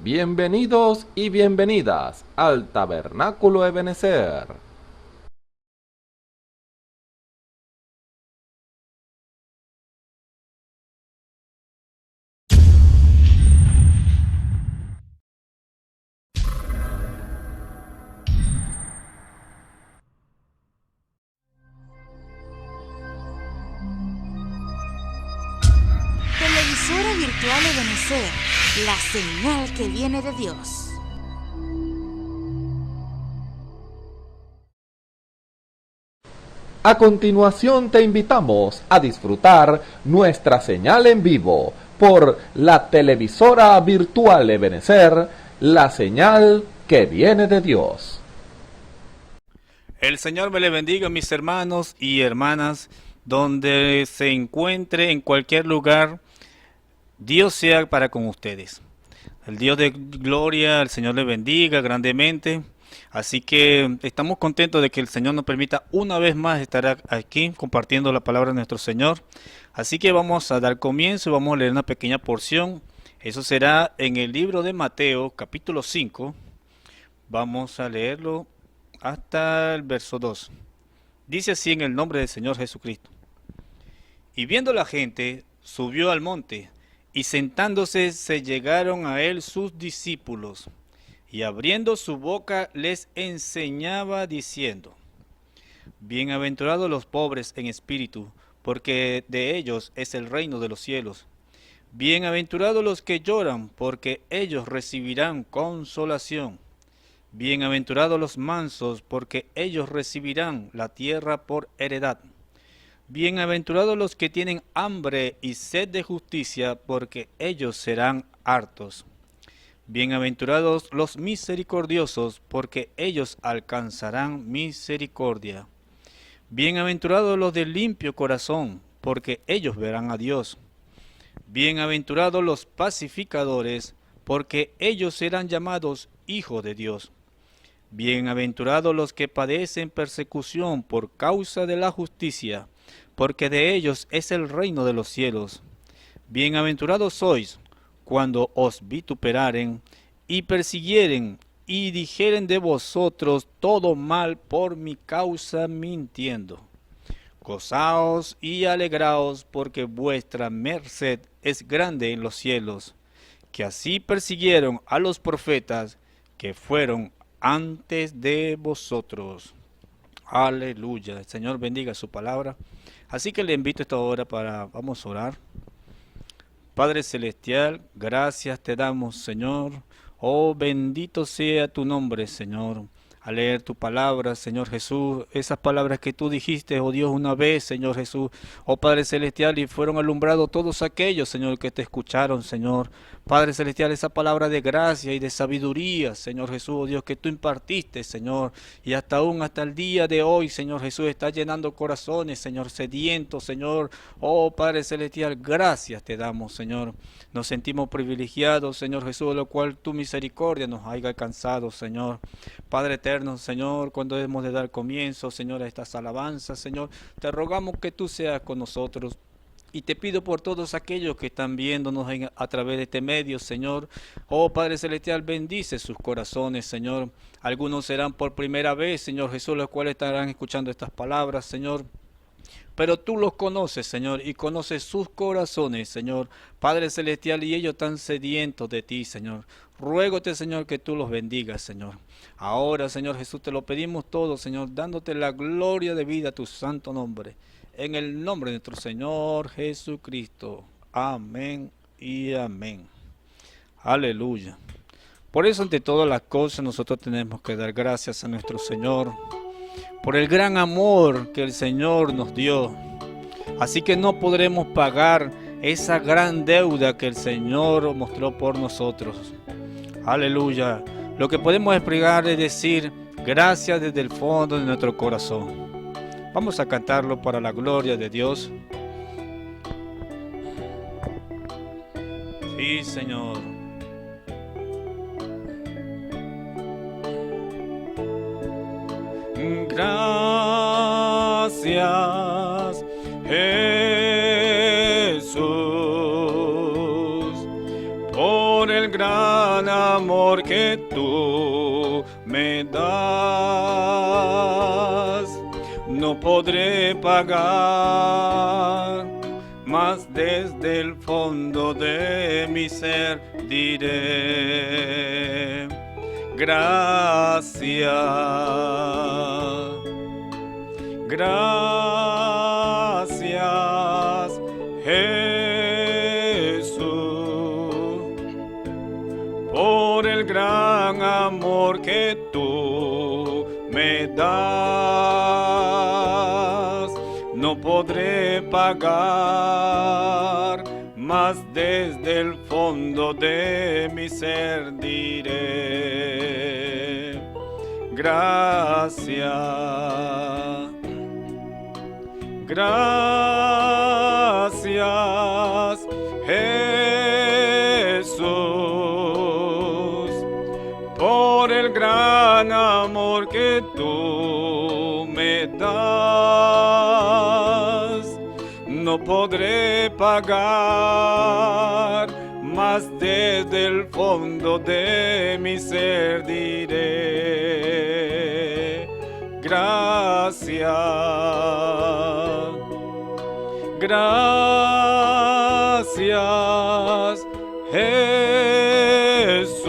Bienvenidos y bienvenidas al Tabernáculo Ebenezer. Televisora virtual Ebenezer, la señal que viene de Dios. A continuación te invitamos a disfrutar nuestra señal en vivo por la televisora virtual Ebenezer, la señal que viene de Dios. El Señor me le bendiga, mis hermanos y hermanas, donde se encuentre en cualquier lugar, Dios sea para con ustedes. El Dios de gloria, el Señor le bendiga grandemente. Así que estamos contentos de que el Señor nos permita una vez más estar aquí compartiendo la palabra de nuestro Señor. Así que vamos a dar comienzo y vamos a leer una pequeña porción. Eso será en el libro de Mateo, capítulo 5. Vamos a leerlo hasta el verso 2. Dice así en el nombre del Señor Jesucristo. Y viendo la gente, subió al monte, y sentándose se llegaron a él sus discípulos, y abriendo su boca les enseñaba diciendo: Bienaventurados los pobres en espíritu, porque de ellos es el reino de los cielos. Bienaventurados los que lloran, porque ellos recibirán consolación. Bienaventurados los mansos, porque ellos recibirán la tierra por heredad. Bienaventurados los que tienen hambre y sed de justicia, porque ellos serán hartos. Bienaventurados los misericordiosos, porque ellos alcanzarán misericordia. Bienaventurados los de limpio corazón, porque ellos verán a Dios. Bienaventurados los pacificadores, porque ellos serán llamados hijos de Dios. Bienaventurados los que padecen persecución por causa de la justicia, porque de ellos es el reino de los cielos. Bienaventurados sois cuando os vituperaren y persiguieren y dijeren de vosotros todo mal por mi causa mintiendo. Gozaos y alegraos, porque vuestra merced es grande en los cielos, que así persiguieron a los profetas que fueron antes de vosotros. Aleluya. El Señor bendiga su palabra. Así que le invito a esta hora vamos a orar. Padre Celestial, gracias te damos, Señor. Oh, bendito sea tu nombre, Señor. A leer tu palabra, Señor Jesús, esas palabras que tú dijiste, oh Dios, una vez, Señor Jesús, oh Padre Celestial, y fueron alumbrados todos aquellos, Señor, que te escucharon, Señor. Padre Celestial, esa palabra de gracia y de sabiduría, Señor Jesús, oh Dios, que tú impartiste, Señor, y hasta el día de hoy, Señor Jesús, está llenando corazones, Señor, sedientos, Señor. Oh Padre Celestial, gracias te damos, Señor. Nos sentimos privilegiados, Señor Jesús, de lo cual tu misericordia nos haya alcanzado, Señor. Padre eterno, Señor, cuando hemos de dar comienzo, Señor, a estas alabanzas, Señor, te rogamos que tú seas con nosotros. Y te pido por todos aquellos que están viéndonos a través de este medio, Señor. Oh Padre Celestial, bendice sus corazones, Señor. Algunos serán por primera vez, Señor Jesús, los cuales estarán escuchando estas palabras, Señor. Pero tú los conoces, Señor, y conoces sus corazones, Señor. Padre Celestial, y ellos están sedientos de ti, Señor. Ruégote, Señor, que tú los bendigas, Señor. Ahora, Señor Jesús, te lo pedimos todo, Señor, dándote la gloria de vida a tu santo nombre. En el nombre de nuestro Señor Jesucristo. Amén y amén. Aleluya. Por eso, ante todas las cosas, nosotros tenemos que dar gracias a nuestro Señor, por el gran amor que el Señor nos dio. Así que no podremos pagar esa gran deuda que el Señor mostró por nosotros. Aleluya. Lo que podemos explicar es decir gracias desde el fondo de nuestro corazón. Vamos a cantarlo para la gloria de Dios. Sí, Señor. Gracias, Jesús, por el gran gran amor que tú me das. No podré pagar, mas desde el fondo de mi ser diré gracias. Gracias, Jesús, por el gran amor que tú me das. No podré pagar, mas desde el fondo de mi ser diré gracias. Gracias, Jesús, por el gran amor que tú me das. No podré pagar, mas desde el fondo de mi ser diré gracias. Gracias, Jesús,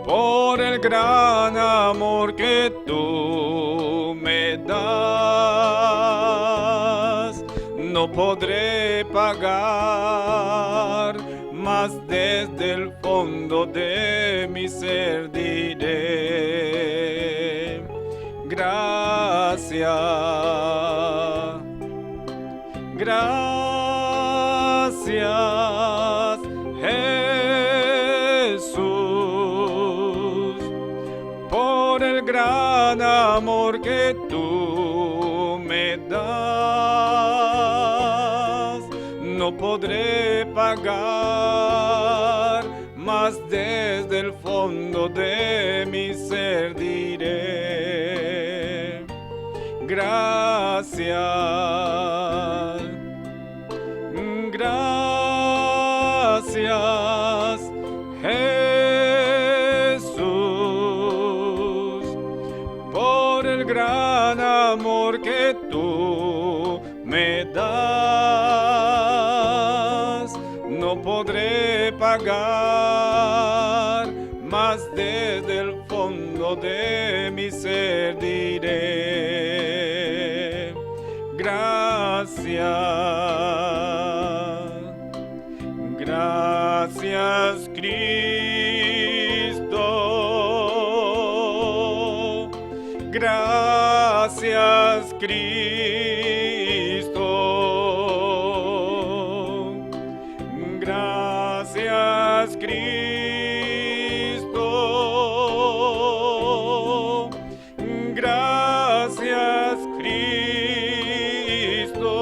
por el gran amor que tú me das. No podré pagar, mas desde el fondo de mi ser diré gracias. Gracias, Jesús, por el gran amor que tú me das. No podré pagar, mas desde el fondo de mi ser diré gracias. Gracias, Jesús, por el gran amor que tú me das. No podré pagar, mas desde el fondo de mi ser diré gracias. Gracias, Cristo. Gracias, Cristo. Gracias, Cristo. Gracias, Cristo.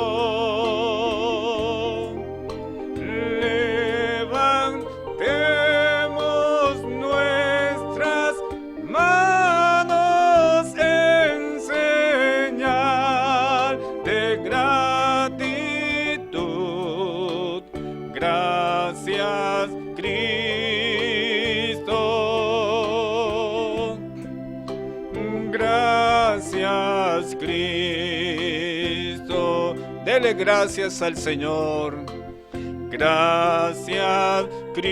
Levantemos nuestras manos en señal de gratitud. Gracias, Cristo. Gracias, Cristo. Dele gracias al Señor. Gracias, Cristo.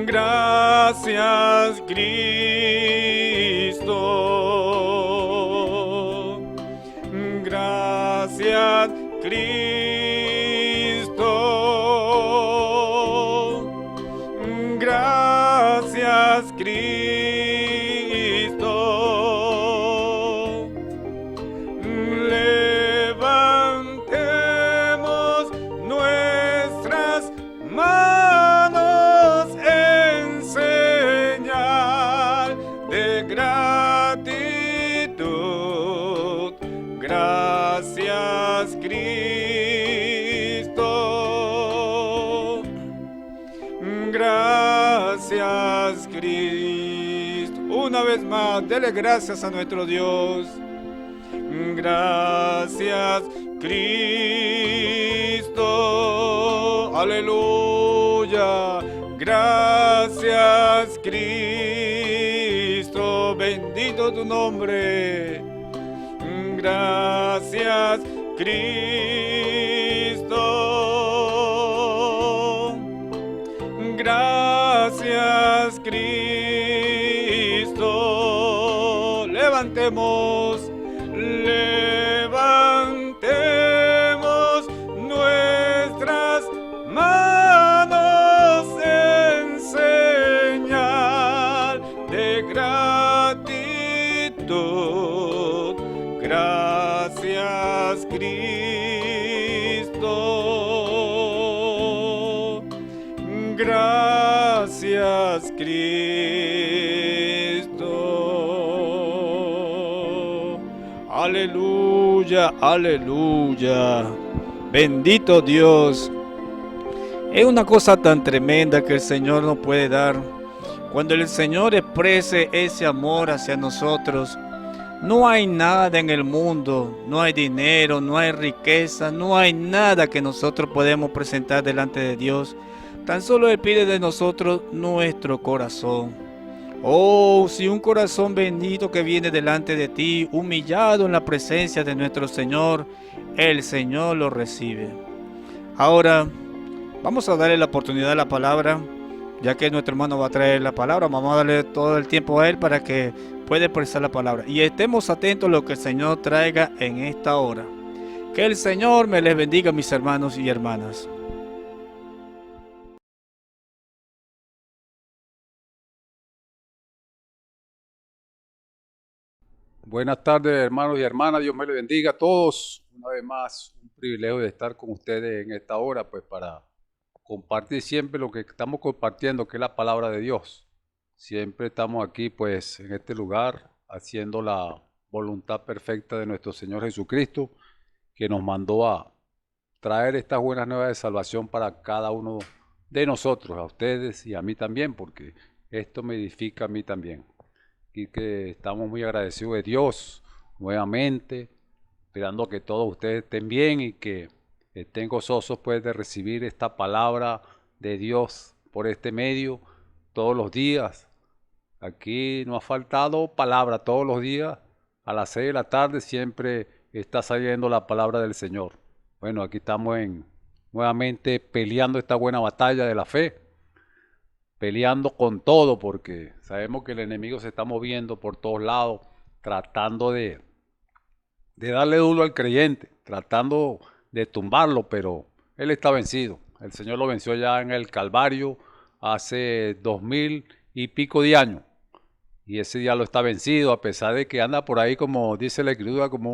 Gracias, Cristo. Gracias, Cristo. Gracias, Cristo. Levantemos nuestras manos en señal de gratitud. Gracias, Cristo. Gracias, Cristo. Una vez más, dele gracias a nuestro Dios. Gracias, Cristo. Aleluya. Gracias, Cristo. Bendito tu nombre. Gracias, Cristo. Gracias, Cristo. Levantemos nuestras manos en señal de gratitud. Gracias, Cristo. Gracias, Cristo. Aleluya, aleluya. Bendito Dios. Es una cosa tan tremenda que el Señor nos puede dar. Cuando el Señor exprese ese amor hacia nosotros, no hay nada en el mundo, no hay dinero, no hay riqueza, no hay nada que nosotros podemos presentar delante de Dios. Tan solo Él pide de nosotros nuestro corazón. Oh, si un corazón bendito que viene delante de ti, humillado en la presencia de nuestro Señor, el Señor lo recibe. Ahora, vamos a darle la oportunidad a la palabra, ya que nuestro hermano va a traer la palabra. Vamos a darle todo el tiempo a él para que pueda expresar la palabra. Y estemos atentos a lo que el Señor traiga en esta hora. Que el Señor me les bendiga, mis hermanos y hermanas. Buenas tardes, hermanos y hermanas. Dios me les bendiga a todos. Una vez más, un privilegio de estar con ustedes en esta hora, pues para compartir siempre lo que estamos compartiendo, que es la palabra de Dios. Siempre estamos aquí, pues, en este lugar, haciendo la voluntad perfecta de nuestro Señor Jesucristo, que nos mandó a traer estas buenas nuevas de salvación para cada uno de nosotros, a ustedes y a mí también, porque esto me edifica a mí también. Y que estamos muy agradecidos de Dios nuevamente, esperando que todos ustedes estén bien y que estén gozosos pues de recibir esta palabra de Dios por este medio todos los días. Aquí no ha faltado palabra todos los días, a las 6 de la tarde siempre está saliendo la palabra del Señor. Bueno, aquí estamos nuevamente peleando esta buena batalla de la fe, peleando con todo, porque sabemos que el enemigo se está moviendo por todos lados, tratando de darle duro al creyente, tratando de tumbarlo, pero él está vencido. El Señor lo venció ya en el Calvario hace 2000 y pico de años, y ese día lo está vencido, a pesar de que anda por ahí, como dice la Escritura, como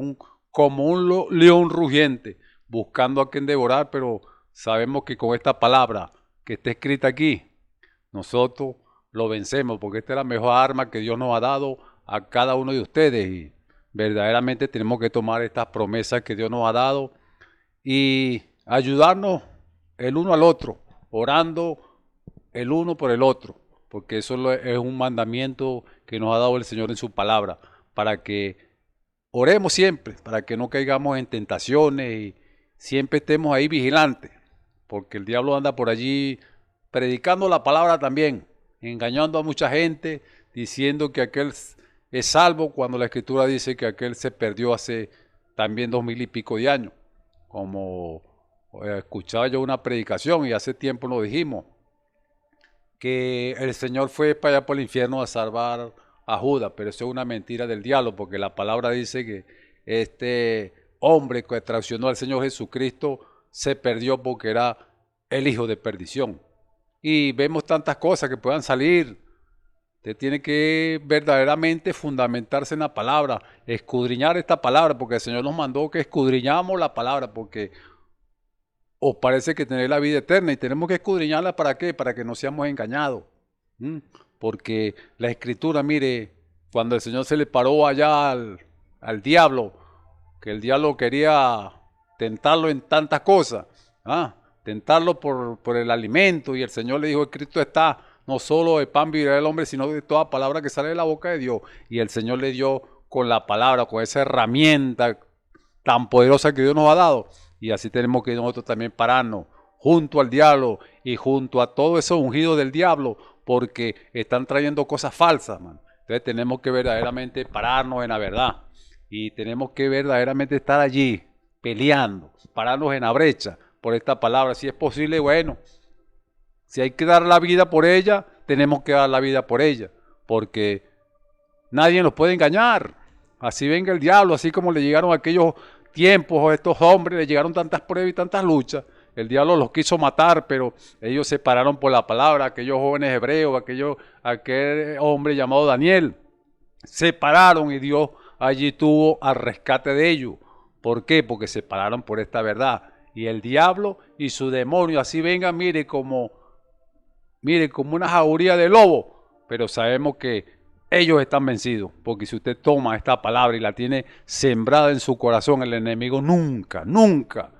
un león rugiente, buscando a quien devorar, pero sabemos que con esta palabra que está escrita aquí, nosotros lo vencemos, porque esta es la mejor arma que Dios nos ha dado a cada uno de ustedes, y verdaderamente tenemos que tomar estas promesas que Dios nos ha dado y ayudarnos el uno al otro, orando el uno por el otro, porque eso es un mandamiento que nos ha dado el Señor en su palabra, para que oremos siempre, para que no caigamos en tentaciones y siempre estemos ahí vigilantes, porque el diablo anda por allí predicando la palabra también, engañando a mucha gente, diciendo que aquel es salvo, cuando la Escritura dice que aquel se perdió hace también 2000 y pico de años. Como escuchaba yo una predicación y hace tiempo lo dijimos, que el Señor fue para allá por el infierno a salvar a Judas, pero eso es una mentira del diablo, porque la palabra dice que este hombre que traicionó al Señor Jesucristo se perdió porque era el hijo de perdición. Y vemos tantas cosas que puedan salir. Usted tiene que verdaderamente fundamentarse en la palabra, escudriñar esta palabra, porque el Señor nos mandó que escudriñamos la palabra, porque os parece que tenéis la vida eterna y tenemos que escudriñarla. ¿Para qué? Para que no seamos engañados. Porque la Escritura, mire, cuando el Señor se le paró allá al diablo, que el diablo quería tentarlo en tantas cosas, tentarlo por el alimento, y el Señor le dijo: escrito está, no solo de pan vivirá el hombre, sino de toda palabra que sale de la boca de Dios. Y el Señor le dio con la palabra, con esa herramienta tan poderosa que Dios nos ha dado. Y así tenemos que nosotros también pararnos junto al diablo y junto a todo ese ungido del diablo, porque están trayendo cosas falsas, man. Entonces tenemos que verdaderamente pararnos en la verdad y tenemos que verdaderamente estar allí peleando, pararnos en la brecha por esta palabra. Si es posible, bueno, si hay que dar la vida por ella, tenemos que dar la vida por ella, porque nadie nos puede engañar. Así venga el diablo, así como le llegaron aquellos tiempos a estos hombres, le llegaron tantas pruebas y tantas luchas. El diablo los quiso matar, pero ellos se pararon por la palabra. Aquellos jóvenes hebreos, aquel hombre llamado Daniel, se pararon y Dios allí tuvo al rescate de ellos. ¿Por qué? Porque se pararon por esta verdad. Y el diablo y su demonio así vengan, mire como una jauría de lobo, pero sabemos que ellos están vencidos, porque si usted toma esta palabra y la tiene sembrada en su corazón, el enemigo nunca, nunca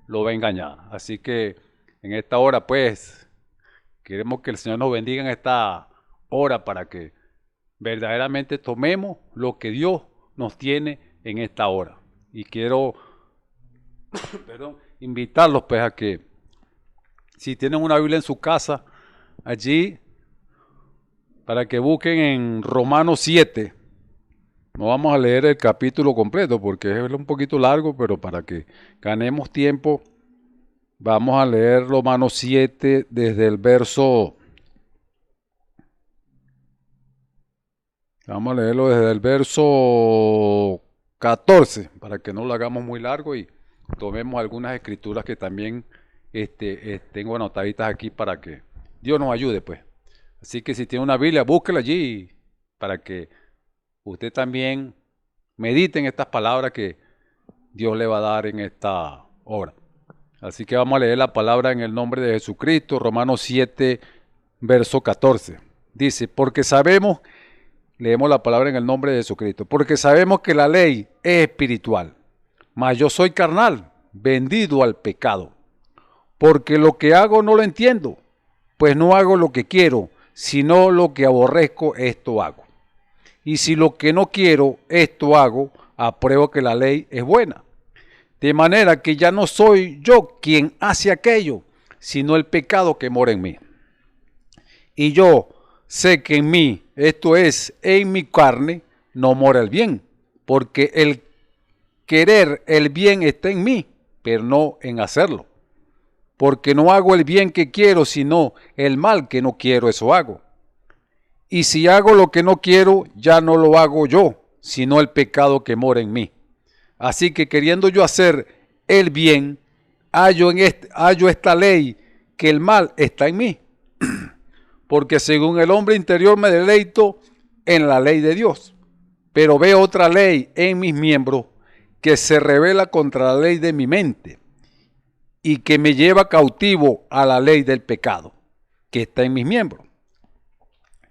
lo va a engañar. Así que en esta hora, pues, queremos que el Señor nos bendiga en esta hora para que verdaderamente tomemos lo que Dios nos tiene en esta hora. Y quiero invitarlos, pues, a que si tienen una Biblia en su casa, allí, para que busquen en Romanos 7. No vamos a leer el capítulo completo porque es un poquito largo, pero para que ganemos tiempo, vamos a leer Romanos 7 desde el verso... Vamos a leerlo desde el verso 14, para que no lo hagamos muy largo y tomemos algunas escrituras que también tengo anotaditas aquí para que Dios nos ayude, pues. Así que si tiene una Biblia, búsquela allí para que usted también medite en estas palabras que Dios le va a dar en esta hora. Así que vamos a leer la palabra en el nombre de Jesucristo, Romanos 7, verso 14. Dice, porque sabemos, leemos la palabra en el nombre de Jesucristo, porque sabemos que la ley es espiritual, mas yo soy carnal, vendido al pecado. Porque lo que hago no lo entiendo, pues no hago lo que quiero, sino lo que aborrezco, esto hago. Y si lo que no quiero, esto hago, apruebo que la ley es buena. De manera que ya no soy yo quien hace aquello, sino el pecado que mora en mí. Y yo sé que en mí, esto es, en mi carne, no mora el bien, porque el querer el bien está en mí, pero no en hacerlo. Porque no hago el bien que quiero, sino el mal que no quiero, eso hago. Y si hago lo que no quiero, ya no lo hago yo, sino el pecado que mora en mí. Así que queriendo yo hacer el bien, hallo esta ley, que el mal está en mí. Porque según el hombre interior me deleito en la ley de Dios. Pero veo otra ley en mis miembros que se revela contra la ley de mi mente y que me lleva cautivo a la ley del pecado que está en mis miembros.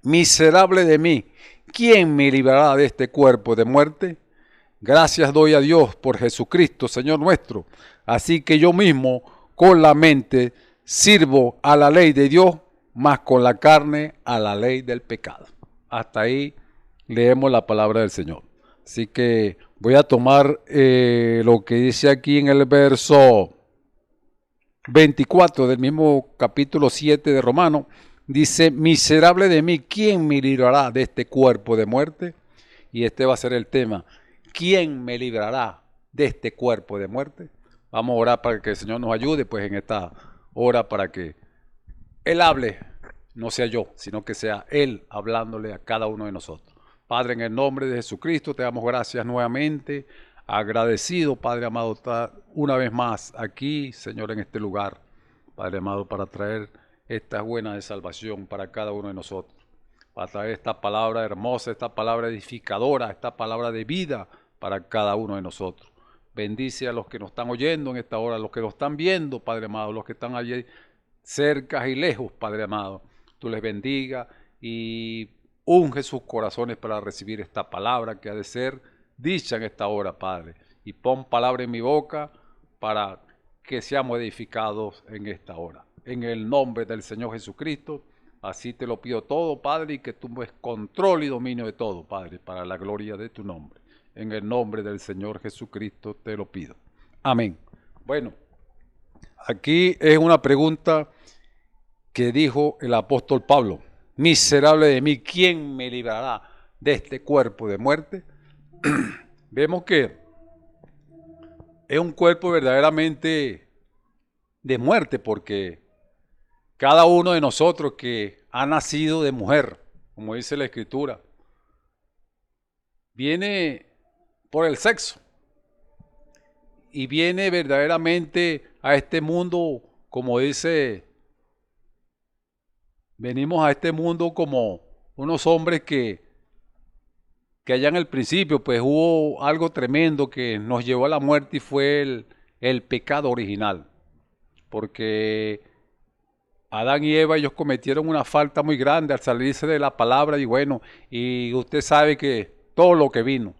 Miserable de mí, ¿quién me librará de este cuerpo de muerte? Gracias doy a Dios por Jesucristo, Señor nuestro. Así que yo mismo con la mente sirvo a la ley de Dios, mas con la carne a la ley del pecado. Hasta ahí leemos la palabra del Señor. Así que voy a tomar lo que dice aquí en el verso 24 del mismo capítulo 7 de Romanos. Dice, miserable de mí, ¿quién me librará de este cuerpo de muerte? Y este va a ser el tema. ¿Quién me librará de este cuerpo de muerte? Vamos a orar para que el Señor nos ayude, pues en esta hora, para que Él hable, no sea yo, sino que sea Él hablándole a cada uno de nosotros. Padre, en el nombre de Jesucristo, te damos gracias nuevamente. Agradecido, Padre amado, estar una vez más aquí, Señor, en este lugar, Padre amado, para traer esta buena de salvación para cada uno de nosotros, para traer esta palabra hermosa, esta palabra edificadora, esta palabra de vida para cada uno de nosotros. Bendice a los que nos están oyendo en esta hora, a los que nos están viendo, Padre amado, los que están allí cerca y lejos, Padre amado. Tú les bendiga y unge sus corazones para recibir esta palabra que ha de ser dicha en esta hora, Padre. Y pon palabra en mi boca para que seamos edificados en esta hora. En el nombre del Señor Jesucristo, así te lo pido todo, Padre, y que tú des control y dominio de todo, Padre, para la gloria de tu nombre. En el nombre del Señor Jesucristo te lo pido. Amén. Bueno, aquí es una pregunta que dijo el apóstol Pablo. Miserable de mí, ¿quién me librará de este cuerpo de muerte? Vemos que es un cuerpo verdaderamente de muerte, porque cada uno de nosotros que ha nacido de mujer, como dice la Escritura, viene por el sexo y viene verdaderamente a este mundo, como dice, venimos a este mundo como unos hombres que allá en el principio pues hubo algo tremendo que nos llevó a la muerte y fue el pecado original, porque Adán y Eva, ellos cometieron una falta muy grande al salirse de la palabra y bueno, y usted sabe que todo lo que vino,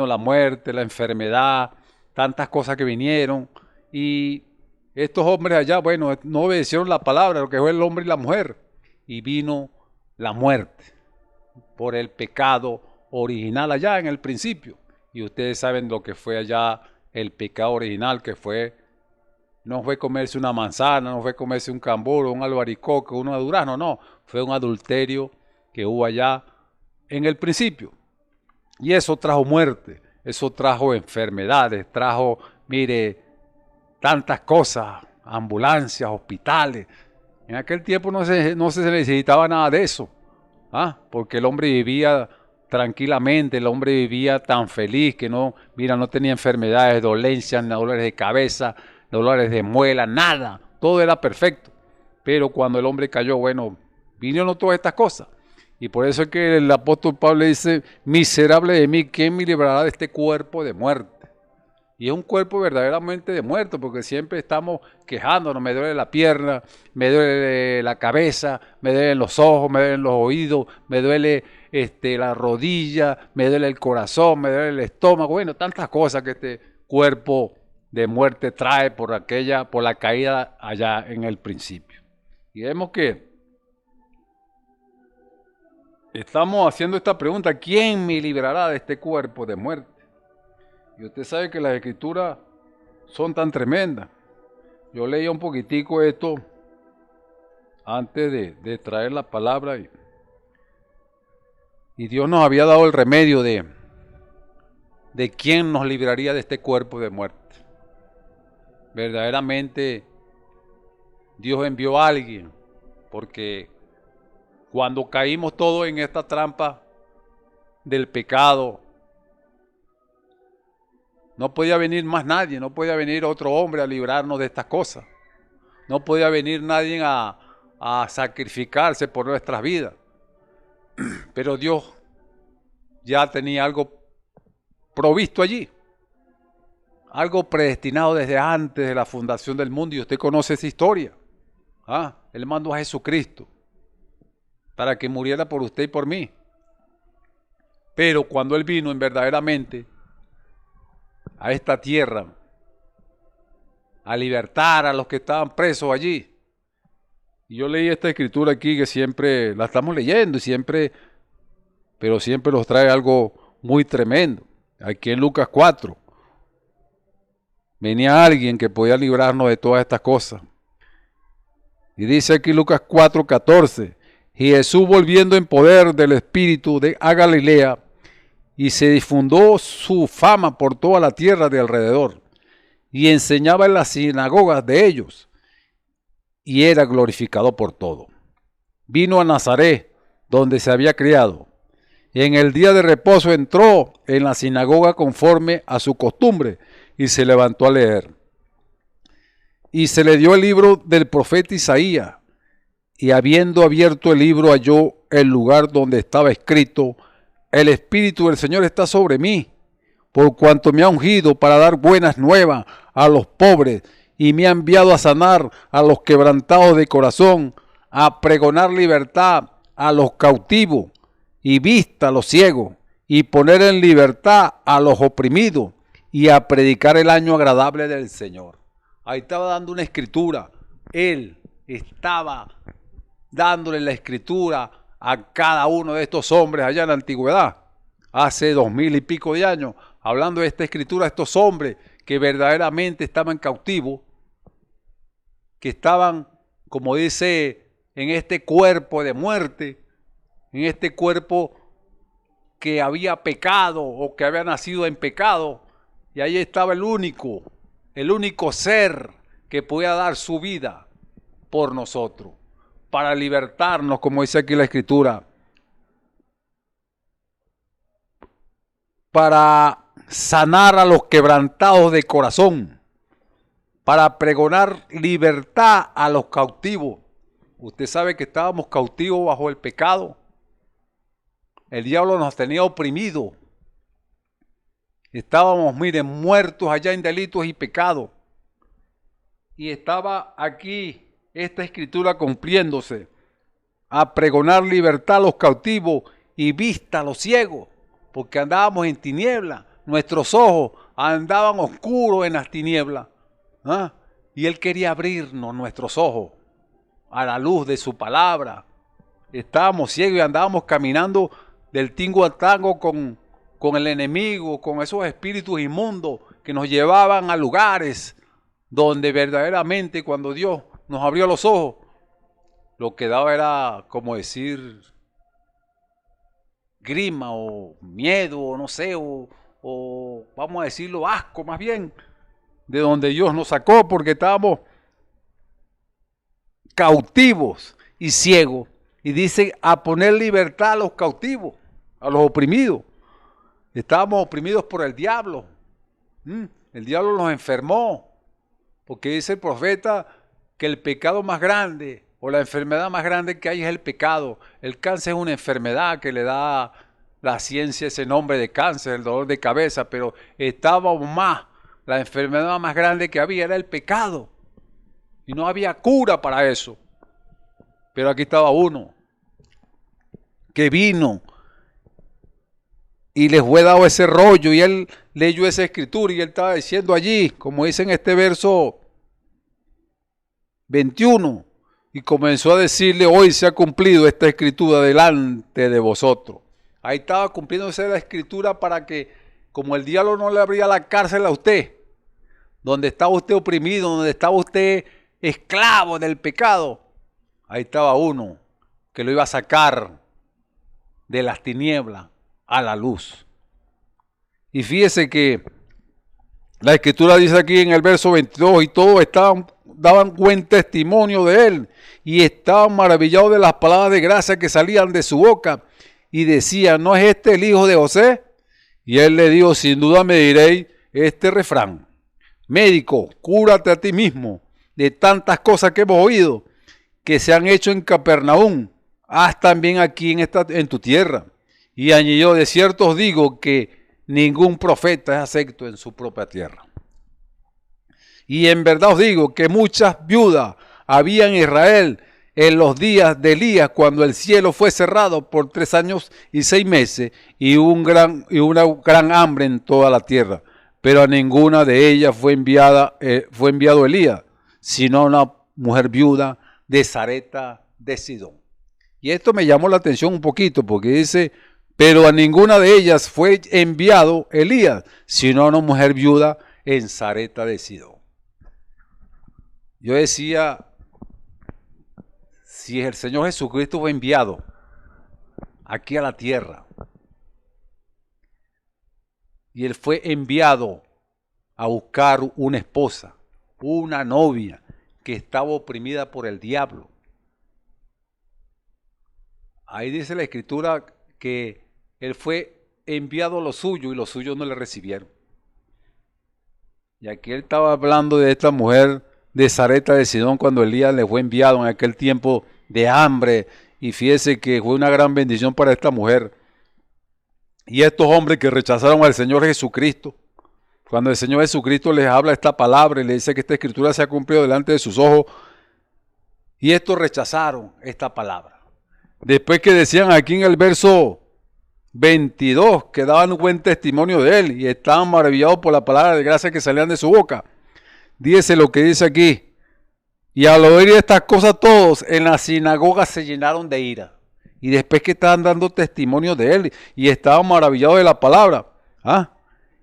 la muerte, la enfermedad, tantas cosas que vinieron, y estos hombres allá, bueno, no obedecieron la palabra, lo que fue el hombre y la mujer, y vino la muerte por el pecado original allá en el principio. Y ustedes saben lo que fue allá el pecado original, que fue, no fue comerse una manzana, no fue comerse un cambur, un albaricoque, un durazno, no, fue un adulterio que hubo allá en el principio. Y eso trajo muerte, eso trajo enfermedades, trajo, mire, tantas cosas, ambulancias, hospitales. En aquel tiempo no se necesitaba nada de eso, porque el hombre vivía tranquilamente, el hombre vivía tan feliz que no tenía enfermedades, dolencias, dolores de cabeza, dolores de muela, nada, todo era perfecto. Pero cuando el hombre cayó, bueno, vinieron todas estas cosas. Y por eso es que el apóstol Pablo dice, miserable de mí, ¿quién me librará de este cuerpo de muerte? Y es un cuerpo verdaderamente de muerto, porque siempre estamos quejándonos, me duele la pierna, me duele la cabeza, me duelen los ojos, me duelen los oídos, me duele la rodilla, me duele el corazón, me duele el estómago, bueno, tantas cosas que este cuerpo de muerte trae por la caída allá en el principio. Y vemos que estamos haciendo esta pregunta, ¿quién me librará de este cuerpo de muerte? Y usted sabe que las escrituras son tan tremendas. Yo leía un poquitico esto antes de traer la palabra y Dios nos había dado el remedio de quién nos libraría de este cuerpo de muerte. Verdaderamente Dios envió a alguien, porque cuando caímos todos en esta trampa del pecado, no podía venir más nadie, no podía venir otro hombre a librarnos de estas cosas. No podía venir nadie a sacrificarse por nuestras vidas. Pero Dios ya tenía algo provisto allí. Algo predestinado desde antes de la fundación del mundo. Y usted conoce esa historia. Él mandó a Jesucristo para que muriera por usted y por mí. Pero cuando Él vino verdaderamente a esta tierra, a libertar a los que estaban presos allí. Y yo leí esta escritura aquí que siempre la estamos leyendo pero siempre nos trae algo muy tremendo. Aquí en Lucas 4, venía alguien que podía librarnos de todas estas cosas. Y dice aquí Lucas 4:14, y Jesús volviendo en poder del Espíritu a Galilea, y se difundió su fama por toda la tierra de alrededor, y enseñaba en las sinagogas de ellos, y era glorificado por todo. Vino a Nazaret, donde se había criado, y en el día de reposo entró en la sinagoga conforme a su costumbre, y se levantó a leer. Y se le dio el libro del profeta Isaías, y habiendo abierto el libro halló el lugar donde estaba escrito, el Espíritu del Señor está sobre mí, por cuanto me ha ungido para dar buenas nuevas a los pobres, y me ha enviado a sanar a los quebrantados de corazón, a pregonar libertad a los cautivos, y vista a los ciegos, y poner en libertad a los oprimidos, y a predicar el año agradable del Señor. Ahí estaba dando una escritura. Él estaba dándole la escritura a cada uno de estos hombres allá en la antigüedad. hace 2000 y pico de años, hablando de esta escritura, estos hombres que verdaderamente estaban cautivos, que estaban, como dice, en este cuerpo de muerte, en este cuerpo que había pecado o que había nacido en pecado, y ahí estaba el único ser que podía dar su vida por nosotros, para libertarnos, como dice aquí la Escritura, para sanar a los quebrantados de corazón, para pregonar libertad a los cautivos. Usted sabe que estábamos cautivos bajo el pecado. El diablo nos tenía oprimidos. Estábamos, miren, muertos allá en delitos y pecados. Y estaba aquí esta escritura cumpliéndose, a pregonar libertad a los cautivos y vista a los ciegos, porque andábamos en tinieblas, nuestros ojos andaban oscuros en las tinieblas. ¿Ah? Y Él quería abrirnos nuestros ojos a la luz de su palabra. Estábamos ciegos y andábamos caminando del tingo al tango con el enemigo, con esos espíritus inmundos que nos llevaban a lugares donde verdaderamente cuando Dios nos abrió los ojos, lo que daba era, como decir, grima o miedo, o no sé, o vamos a decirlo, asco más bien, de donde Dios nos sacó, porque estábamos cautivos y ciegos. Y dice, a poner libertad a los cautivos, a los oprimidos. Estábamos oprimidos por el diablo. El diablo nos enfermó, porque dice el profeta que el pecado más grande o la enfermedad más grande que hay es el pecado. El cáncer es una enfermedad que le da la ciencia ese nombre de cáncer, el dolor de cabeza, pero estábamos más, la enfermedad más grande que había era el pecado. Y no había cura para eso. Pero aquí estaba uno que vino y les fue dado ese rollo y él leyó esa escritura y él estaba diciendo allí, como dice en este verso 21, y comenzó a decirle, hoy se ha cumplido esta escritura delante de vosotros. Ahí estaba cumpliéndose la escritura para que, como el diablo no le abría la cárcel a usted, donde estaba usted oprimido, donde estaba usted esclavo del pecado, ahí estaba uno que lo iba a sacar de las tinieblas a la luz. Y fíjese que la escritura dice aquí en el verso 22, y todos daban buen testimonio de él, y estaban maravillados de las palabras de gracia que salían de su boca, y decían, ¿no es este el hijo de José? Y él le dijo, sin duda me diréis este refrán, médico, cúrate a ti mismo de tantas cosas que hemos oído, que se han hecho en Capernaum, haz también aquí en tu tierra. Y añadió, de cierto os digo que ningún profeta es acepto en su propia tierra. Y en verdad os digo que muchas viudas había en Israel en los días de Elías, cuando el cielo fue cerrado por 3 años y 6 meses, y una gran hambre en toda la tierra. Pero a ninguna de ellas fue enviado Elías, sino a una mujer viuda de Sarepta de Sidón. Y esto me llamó la atención un poquito, porque dice, pero a ninguna de ellas fue enviado Elías, sino a una mujer viuda en Sarepta de Sidón. Yo decía, si el Señor Jesucristo fue enviado aquí a la tierra, y Él fue enviado a buscar una esposa, una novia que estaba oprimida por el diablo. Ahí dice la Escritura que Él fue enviado a los suyos y los suyos no le recibieron. Y aquí Él estaba hablando de esta mujer de Sarepta de Sidón cuando Elías le fue enviado en aquel tiempo de hambre. Y fíjese que fue una gran bendición para esta mujer. Y estos hombres que rechazaron al Señor Jesucristo, cuando el Señor Jesucristo les habla esta palabra y le dice que esta escritura se ha cumplido delante de sus ojos, y estos rechazaron esta palabra. Después que decían aquí en el verso 22 que daban un buen testimonio de él y estaban maravillados por la palabra de gracia que salían de su boca, dice lo que dice aquí, y al oír estas cosas todos en la sinagoga se llenaron de ira. Y después que estaban dando testimonio de él y estaban maravillados de la palabra.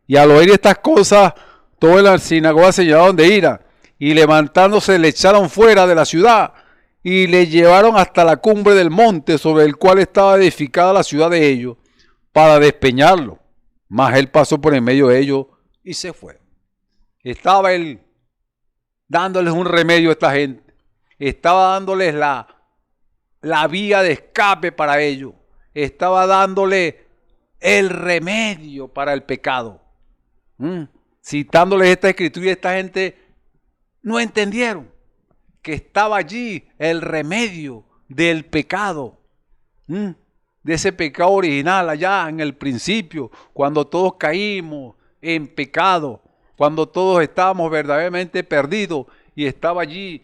Y al oír estas cosas, toda la sinagoga se llevaron de ira y levantándose le echaron fuera de la ciudad y le llevaron hasta la cumbre del monte sobre el cual estaba edificada la ciudad de ellos para despeñarlo. Mas él pasó por en medio de ellos y se fue. Estaba él dándoles un remedio a esta gente. Estaba dándoles la vía de escape para ellos. Estaba dándole el remedio para el pecado. Citándoles esta escritura, y esta gente no entendieron que estaba allí el remedio del pecado. De ese pecado original allá en el principio, cuando todos caímos en pecado, cuando todos estábamos verdaderamente perdidos, y estaba allí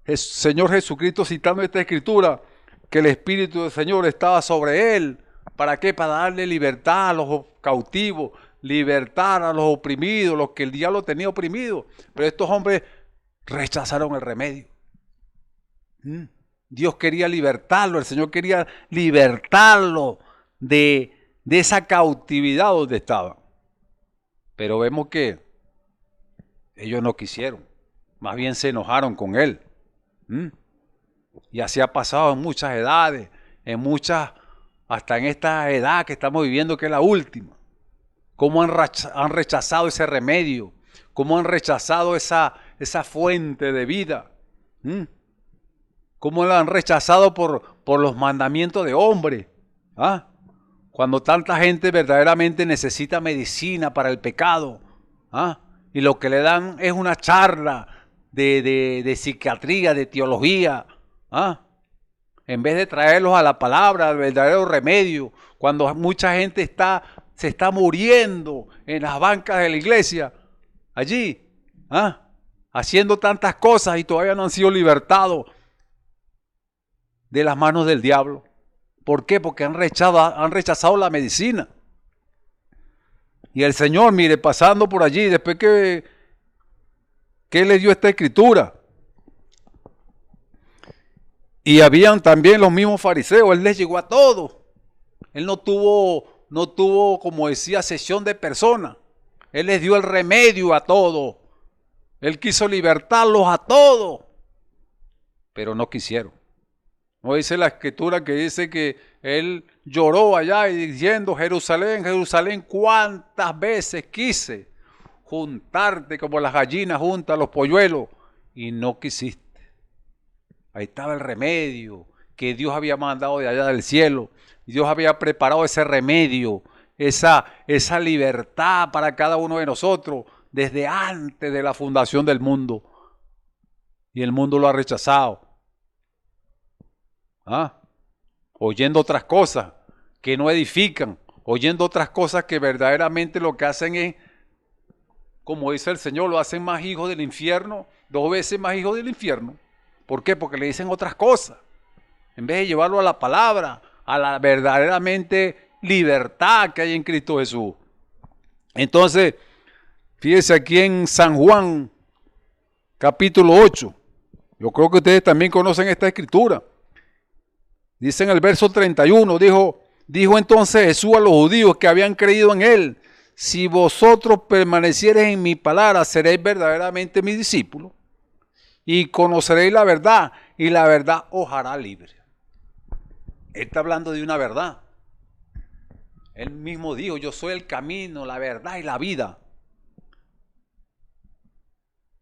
el Señor Jesucristo citando esta escritura, que el Espíritu del Señor estaba sobre él. ¿Para qué? Para darle libertad a los cautivos, libertad a los oprimidos, los que el diablo tenía oprimidos. Pero estos hombres rechazaron el remedio. Dios quería libertarlo, el Señor quería libertarlo de esa cautividad donde estaba. Pero vemos que ellos no quisieron, más bien se enojaron con él. Y así ha pasado en muchas edades, hasta en esta edad que estamos viviendo, que es la última. Cómo han rechazado ese remedio, cómo han rechazado esa fuente de vida. Cómo la han rechazado por los mandamientos de hombre. Cuando tanta gente verdaderamente necesita medicina para el pecado. Y lo que le dan es una charla de psiquiatría, de teología. En vez de traerlos a la palabra, al verdadero remedio, cuando mucha gente se está muriendo en las bancas de la iglesia, allí, haciendo tantas cosas y todavía no han sido libertados de las manos del diablo. ¿Por qué? Porque han rechazado la medicina. Y el Señor, mire, pasando por allí, después que le dio esta escritura, y habían también los mismos fariseos, él les llegó a todos. Él no tuvo, como decía, sesión de personas. Él les dio el remedio a todos. Él quiso libertarlos a todos, pero no quisieron. No dice la escritura que dice que él lloró allá y diciendo: Jerusalén, Jerusalén, cuántas veces quise juntarte como las gallinas juntan los polluelos y no quisiste. Ahí estaba el remedio que Dios había mandado de allá del cielo. Dios había preparado ese remedio, esa libertad para cada uno de nosotros desde antes de la fundación del mundo. Y el mundo lo ha rechazado. Oyendo otras cosas que no edifican, oyendo otras cosas que verdaderamente lo que hacen es, como dice el Señor, lo hacen más hijos del infierno, 2 veces más hijos del infierno. ¿Por qué? Porque le dicen otras cosas. En vez de llevarlo a la palabra, a la verdaderamente libertad que hay en Cristo Jesús. Entonces, fíjese aquí en San Juan, capítulo 8. Yo creo que ustedes también conocen esta escritura. Dice en el verso 31, dijo entonces Jesús a los judíos que habían creído en él: si vosotros permaneciereis en mi palabra, seréis verdaderamente mis discípulos y conoceréis la verdad, y la verdad os hará libre. Él está hablando de una verdad. Él mismo dijo: yo soy el camino, la verdad y la vida.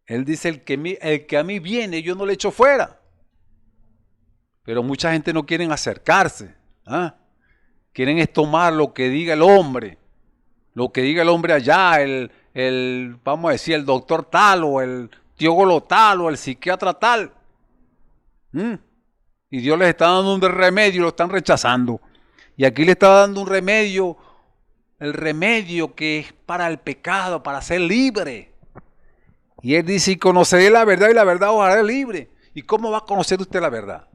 Él dice: el que a mí viene, yo no le echo fuera. Pero mucha gente no quiere acercarse. Quieren es tomar lo que diga el hombre. Lo que diga el hombre allá, vamos a decir, el doctor tal, o el teólogo tal, o el psiquiatra tal. Y Dios les está dando un remedio, lo están rechazando. Y aquí le está dando un remedio, el remedio que es para el pecado, para ser libre. Y él dice: y conoceré la verdad, y la verdad os hará libre. ¿Y cómo va a conocer usted la verdad?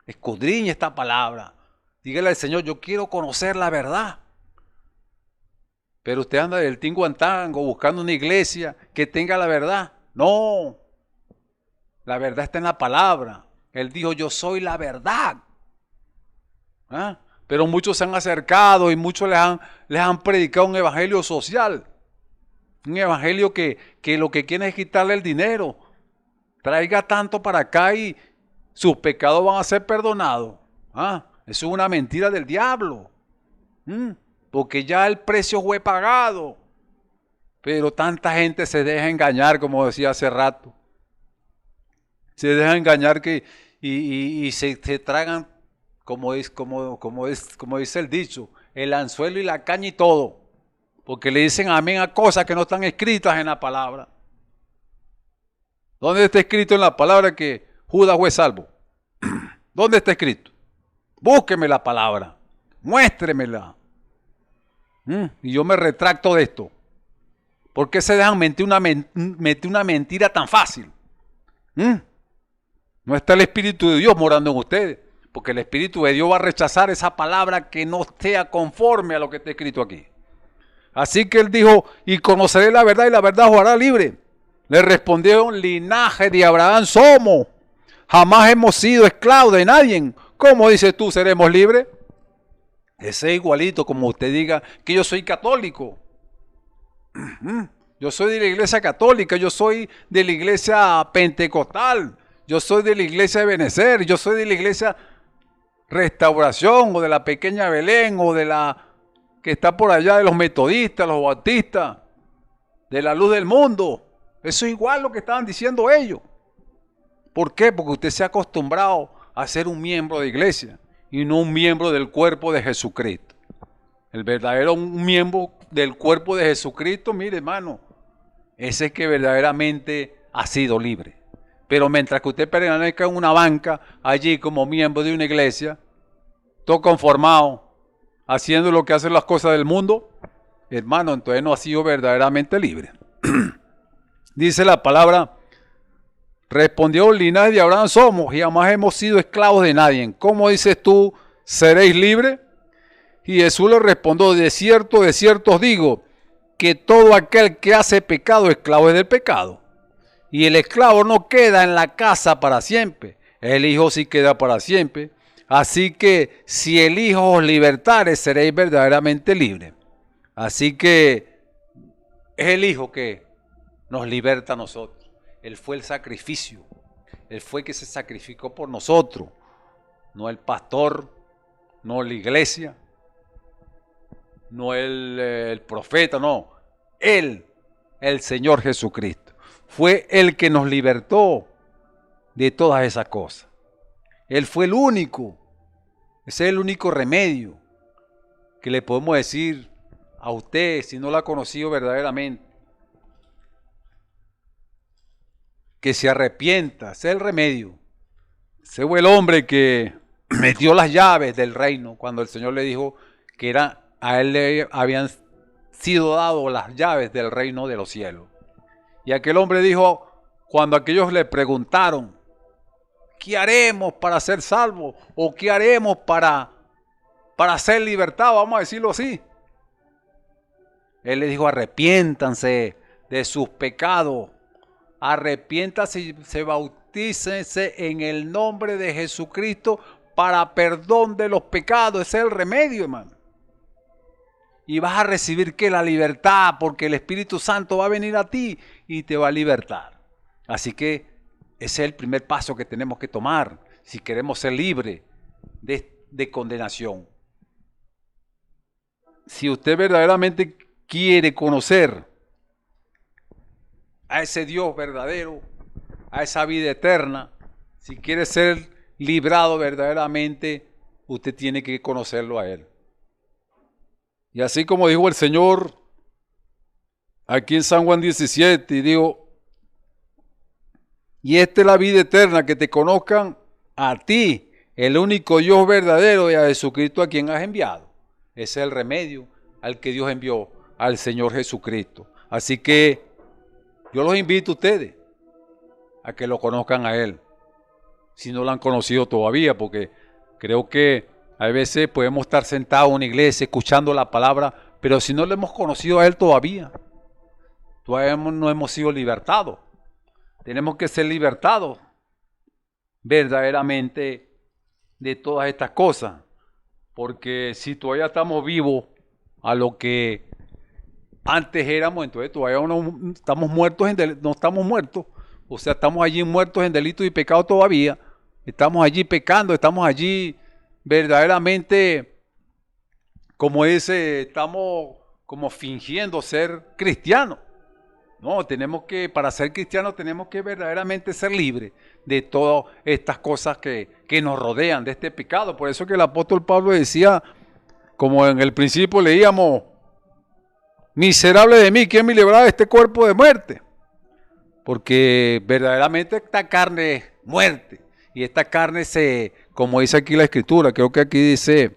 Escudriñe esta palabra. Dígale al Señor: yo quiero conocer la verdad. Pero usted anda del tingo al tango buscando una iglesia que tenga la verdad. No. La verdad está en la palabra. Él dijo: yo soy la verdad. ¿Ah? Pero muchos se han acercado y muchos les han predicado un evangelio social. Un evangelio que lo que quiere es quitarle el dinero. Traiga tanto para acá y sus pecados van a ser perdonados. ¿Ah? Eso es una mentira del diablo. Porque ya el precio fue pagado. Pero tanta gente se deja engañar, como decía hace rato. Se deja engañar y se tragan, como dice el dicho, el anzuelo y la caña y todo. Porque le dicen amén a cosas que no están escritas en la palabra. ¿Dónde está escrito en la palabra que Judas fue salvo? ¿Dónde está escrito? Búsqueme la palabra. Muéstremela. Y yo me retracto de esto. ¿Por qué se dejan meter una mentira tan fácil? No está el Espíritu de Dios morando en ustedes. Porque el Espíritu de Dios va a rechazar esa palabra que no sea conforme a lo que está escrito aquí. Así que él dijo, y conoceré la verdad y la verdad os hará libre. Le respondieron, linaje de Abraham somos. Jamás hemos sido esclavos de nadie. ¿Cómo dices tú, seremos libres? Ese es igualito como usted diga que yo soy católico. Yo soy de la iglesia católica, yo soy de la iglesia pentecostal, yo soy de la iglesia de Benecer, yo soy de la iglesia Restauración o de la Pequeña Belén o de la que está por allá de los metodistas, los bautistas, de la Luz del Mundo. Eso es igual lo que estaban diciendo ellos. ¿Por qué? Porque usted se ha acostumbrado a ser un miembro de iglesia y no un miembro del cuerpo de Jesucristo. El verdadero miembro del cuerpo de Jesucristo, mire hermano, ese es que verdaderamente ha sido libre. Pero mientras que usted permanezca en una banca, allí como miembro de una iglesia, todo conformado, haciendo lo que hacen las cosas del mundo, hermano, entonces no ha sido verdaderamente libre. Dice la palabra, respondió el linaje de Abraham somos y jamás hemos sido esclavos de nadie. ¿Cómo dices tú, seréis libres? Y Jesús le respondió, de cierto os digo, que todo aquel que hace pecado, esclavo es del pecado. Y el esclavo no queda en la casa para siempre, el Hijo sí queda para siempre. Así que si el Hijo os libertare, seréis verdaderamente libres. Así que es el Hijo que nos liberta a nosotros. Él fue el sacrificio. Él fue el que se sacrificó por nosotros. No el pastor, no la iglesia, no el profeta, no. Él, el Señor Jesucristo, fue el que nos libertó de todas esas cosas. Él fue el único. Ese es el único remedio que le podemos decir a usted si no lo ha conocido verdaderamente. Que se arrepienta, ese es el remedio. Ese fue el hombre que metió las llaves del reino cuando el Señor le dijo que a él le habían sido dadas las llaves del reino de los cielos. Y aquel hombre dijo, cuando aquellos le preguntaron, ¿qué haremos para ser salvos? ¿O qué haremos para ser libertados? Vamos a decirlo así. Él le dijo, arrepiéntanse de sus pecados. Arrepiéntanse y se bautícense en el nombre de Jesucristo para perdón de los pecados. Ese es el remedio, hermano. Y vas a recibir que la libertad, porque el Espíritu Santo va a venir a ti y te va a libertar. Así que ese es el primer paso que tenemos que tomar si queremos ser libres de condenación. Si usted verdaderamente quiere conocer a ese Dios verdadero, a esa vida eterna, si quiere ser librado verdaderamente, usted tiene que conocerlo a Él. Y así como dijo el Señor aquí en San Juan 17, y dijo, y esta es la vida eterna, que te conozcan a ti, el único Dios verdadero, y a Jesucristo a quien has enviado. Ese es el remedio al que Dios envió, al Señor Jesucristo. Así que yo los invito a ustedes a que lo conozcan a Él, si no lo han conocido todavía, porque creo que a veces podemos estar sentados en una iglesia escuchando la palabra, pero si no lo hemos conocido a Él todavía no hemos sido libertados. Tenemos que ser libertados verdaderamente de todas estas cosas. Porque si todavía estamos vivos a lo que antes éramos, entonces todavía no estamos muertos, no estamos muertos. O sea, estamos allí muertos en delitos y pecados todavía. Estamos allí pecando, estamos allí verdaderamente, como dice, estamos como fingiendo ser cristianos. No, tenemos que, para ser cristianos tenemos que verdaderamente ser libres de todas estas cosas que nos rodean, de este pecado. Por eso que el apóstol Pablo decía, como en el principio leíamos, miserable de mí, ¿quién me librará de este cuerpo de muerte? Porque verdaderamente esta carne es muerte. Y esta carne como dice aquí la Escritura, creo que aquí dice,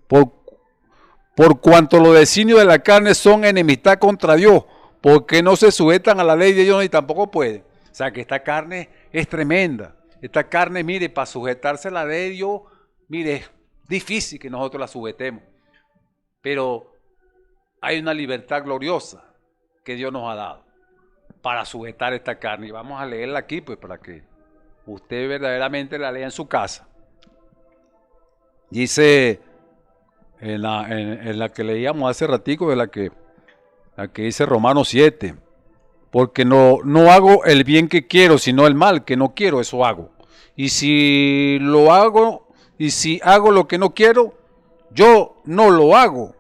por cuanto los designios de la carne son enemistad contra Dios, porque no se sujetan a la ley de Dios ni tampoco pueden. O sea que esta carne es tremenda. Esta carne, mire, para sujetarse a la ley de Dios, mire, es difícil que nosotros la sujetemos. Pero hay una libertad gloriosa que Dios nos ha dado para sujetar esta carne. Y vamos a leerla aquí, pues, para que usted verdaderamente la lea en su casa. Dice, en la que leíamos hace ratico, de la que dice Romanos 7, porque no hago el bien que quiero, sino el mal que no quiero, eso hago. Y si hago lo que no quiero, yo no lo hago.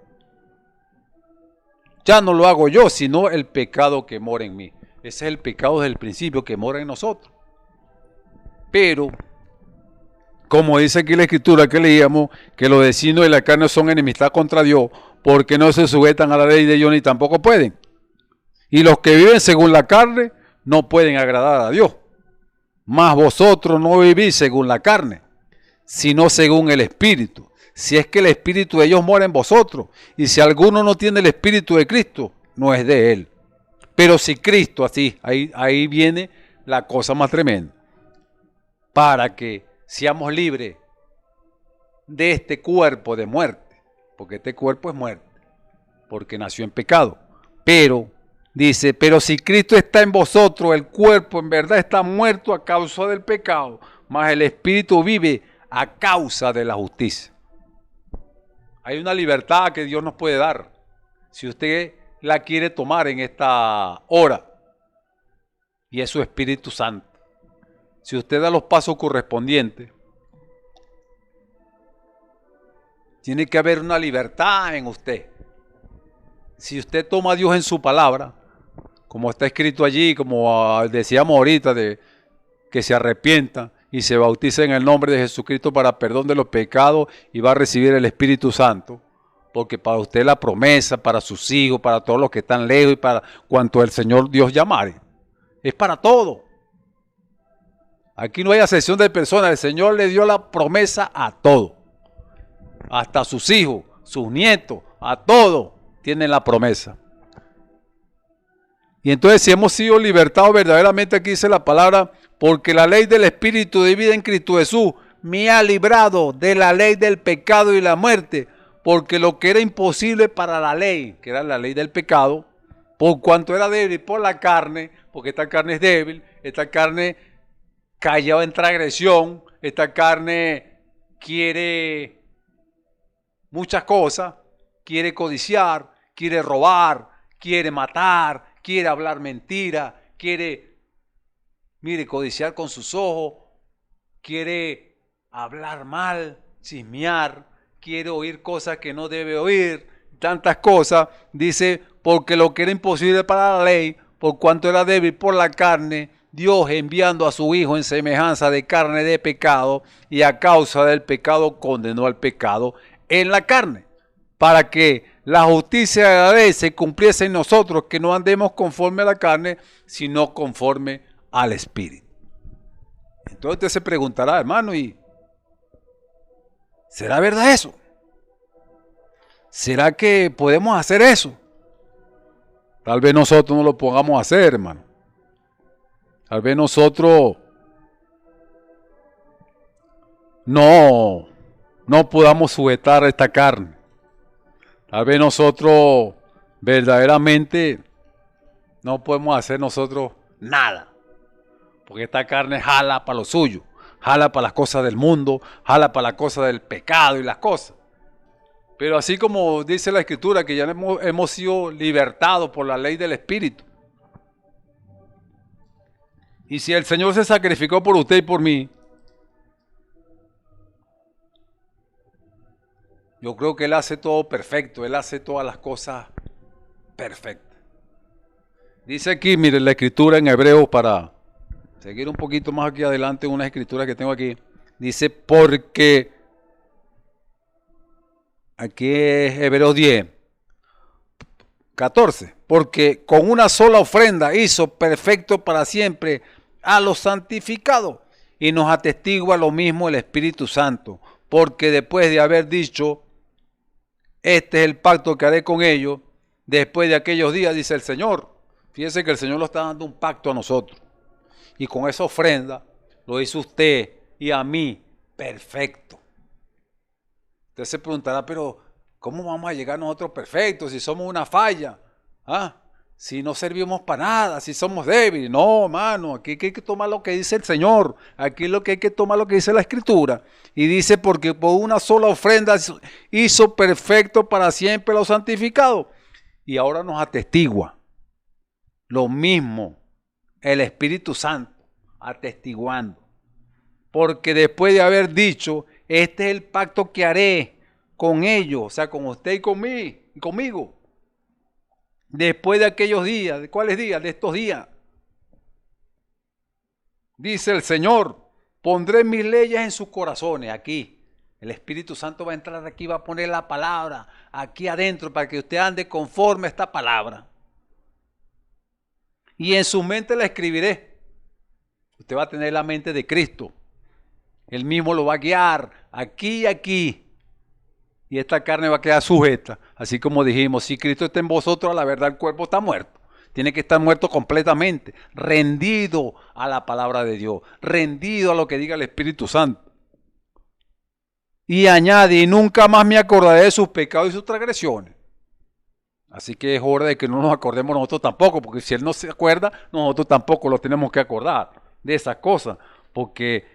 Ya no lo hago yo, sino el pecado que mora en mí. Ese es el pecado desde el principio que mora en nosotros. Pero, como dice aquí la Escritura que leíamos, que los designios de la carne son enemistad contra Dios, porque no se sujetan a la ley de Dios ni tampoco pueden. Y los que viven según la carne no pueden agradar a Dios. Mas vosotros no vivís según la carne, sino según el Espíritu. Si es que el Espíritu de Dios mora en vosotros, y si alguno no tiene el Espíritu de Cristo, no es de él. Pero si Cristo, así, ahí viene la cosa más tremenda, para que seamos libres de este cuerpo de muerte, porque este cuerpo es muerte, porque nació en pecado. Pero, dice, pero si Cristo está en vosotros, el cuerpo en verdad está muerto a causa del pecado, mas el Espíritu vive a causa de la justicia. Hay una libertad que Dios nos puede dar, si usted la quiere tomar en esta hora, y es su Espíritu Santo. Si usted da los pasos correspondientes, tiene que haber una libertad en usted. Si usted toma a Dios en su palabra, como está escrito allí, como decíamos ahorita, de que se arrepienta y se bautiza en el nombre de Jesucristo para perdón de los pecados y va a recibir el Espíritu Santo, porque para usted la promesa, para sus hijos, para todos los que están lejos y para cuanto el Señor Dios llamare, es para todo. Aquí no hay acepción de personas, el Señor le dio la promesa a todo. Hasta sus hijos, sus nietos, a todos tienen la promesa. Y entonces si hemos sido libertados verdaderamente, aquí dice la palabra, porque la ley del Espíritu de vida en Cristo Jesús me ha librado de la ley del pecado y la muerte, porque lo que era imposible para la ley, que era la ley del pecado, por cuanto era débil por la carne, porque esta carne es débil, esta carne cayó en transgresión, esta carne quiere muchas cosas, quiere codiciar, quiere robar, quiere matar, quiere hablar mentira, quiere, mire, codiciar con sus ojos, quiere hablar mal, chismear, quiere oír cosas que no debe oír, tantas cosas. Dice, porque lo que era imposible para la ley, por cuanto era débil por la carne, Dios enviando a su Hijo en semejanza de carne de pecado, y a causa del pecado condenó al pecado en la carne, para que la justicia de la ley se cumpliese en nosotros, que no andemos conforme a la carne, sino conforme al Espíritu. Entonces usted se preguntará, hermano, ¿y será verdad eso? ¿Será que podemos hacer eso? Tal vez nosotros no lo pongamos a hacer, hermano. Tal vez nosotros no podamos sujetar esta carne. Tal vez nosotros verdaderamente no podemos hacer nosotros nada, porque esta carne jala para lo suyo, jala para las cosas del mundo, jala para las cosas del pecado y las cosas. Pero así como dice la Escritura, que ya hemos sido libertados por la ley del Espíritu. Y si el Señor se sacrificó por usted y por mí, yo creo que Él hace todo perfecto, Él hace todas las cosas perfectas. Dice aquí, miren la Escritura en Hebreos, para seguir un poquito más aquí adelante, una escritura que tengo aquí. Dice, porque, aquí es Hebreos 10, 14, porque con una sola ofrenda hizo perfecto para siempre a los santificados, y nos atestigua lo mismo el Espíritu Santo, porque después de haber dicho, este es el pacto que haré con ellos, después de aquellos días, dice el Señor. Fíjese que el Señor lo está dando un pacto a nosotros, y con esa ofrenda lo hizo usted y a mí perfecto. Usted se preguntará, pero ¿cómo vamos a llegar nosotros perfectos si somos una falla? Si no servimos para nada, si somos débiles. No, hermano, aquí hay que tomar lo que dice el Señor. Aquí lo que hay que tomar lo que dice la Escritura. Y dice, porque por una sola ofrenda hizo perfecto para siempre a los santificados. Y ahora nos atestigua lo mismo el Espíritu Santo, atestiguando. Porque después de haber dicho, este es el pacto que haré con ellos, o sea, con usted y conmigo. Después de aquellos días, ¿de cuáles días? De estos días. Dice el Señor, pondré mis leyes en sus corazones, aquí. El Espíritu Santo va a entrar aquí, va a poner la palabra aquí adentro para que usted ande conforme a esta palabra. Y en su mente la escribiré. Usted va a tener la mente de Cristo. Él mismo lo va a guiar aquí y aquí. Y esta carne va a quedar sujeta. Así como dijimos, si Cristo está en vosotros, a la verdad el cuerpo está muerto. Tiene que estar muerto completamente, rendido a la palabra de Dios, rendido a lo que diga el Espíritu Santo. Y añade, y nunca más me acordaré de sus pecados y sus transgresiones. Así que es hora de que no nos acordemos nosotros tampoco, porque si Él no se acuerda, nosotros tampoco lo tenemos que acordar de esas cosas, porque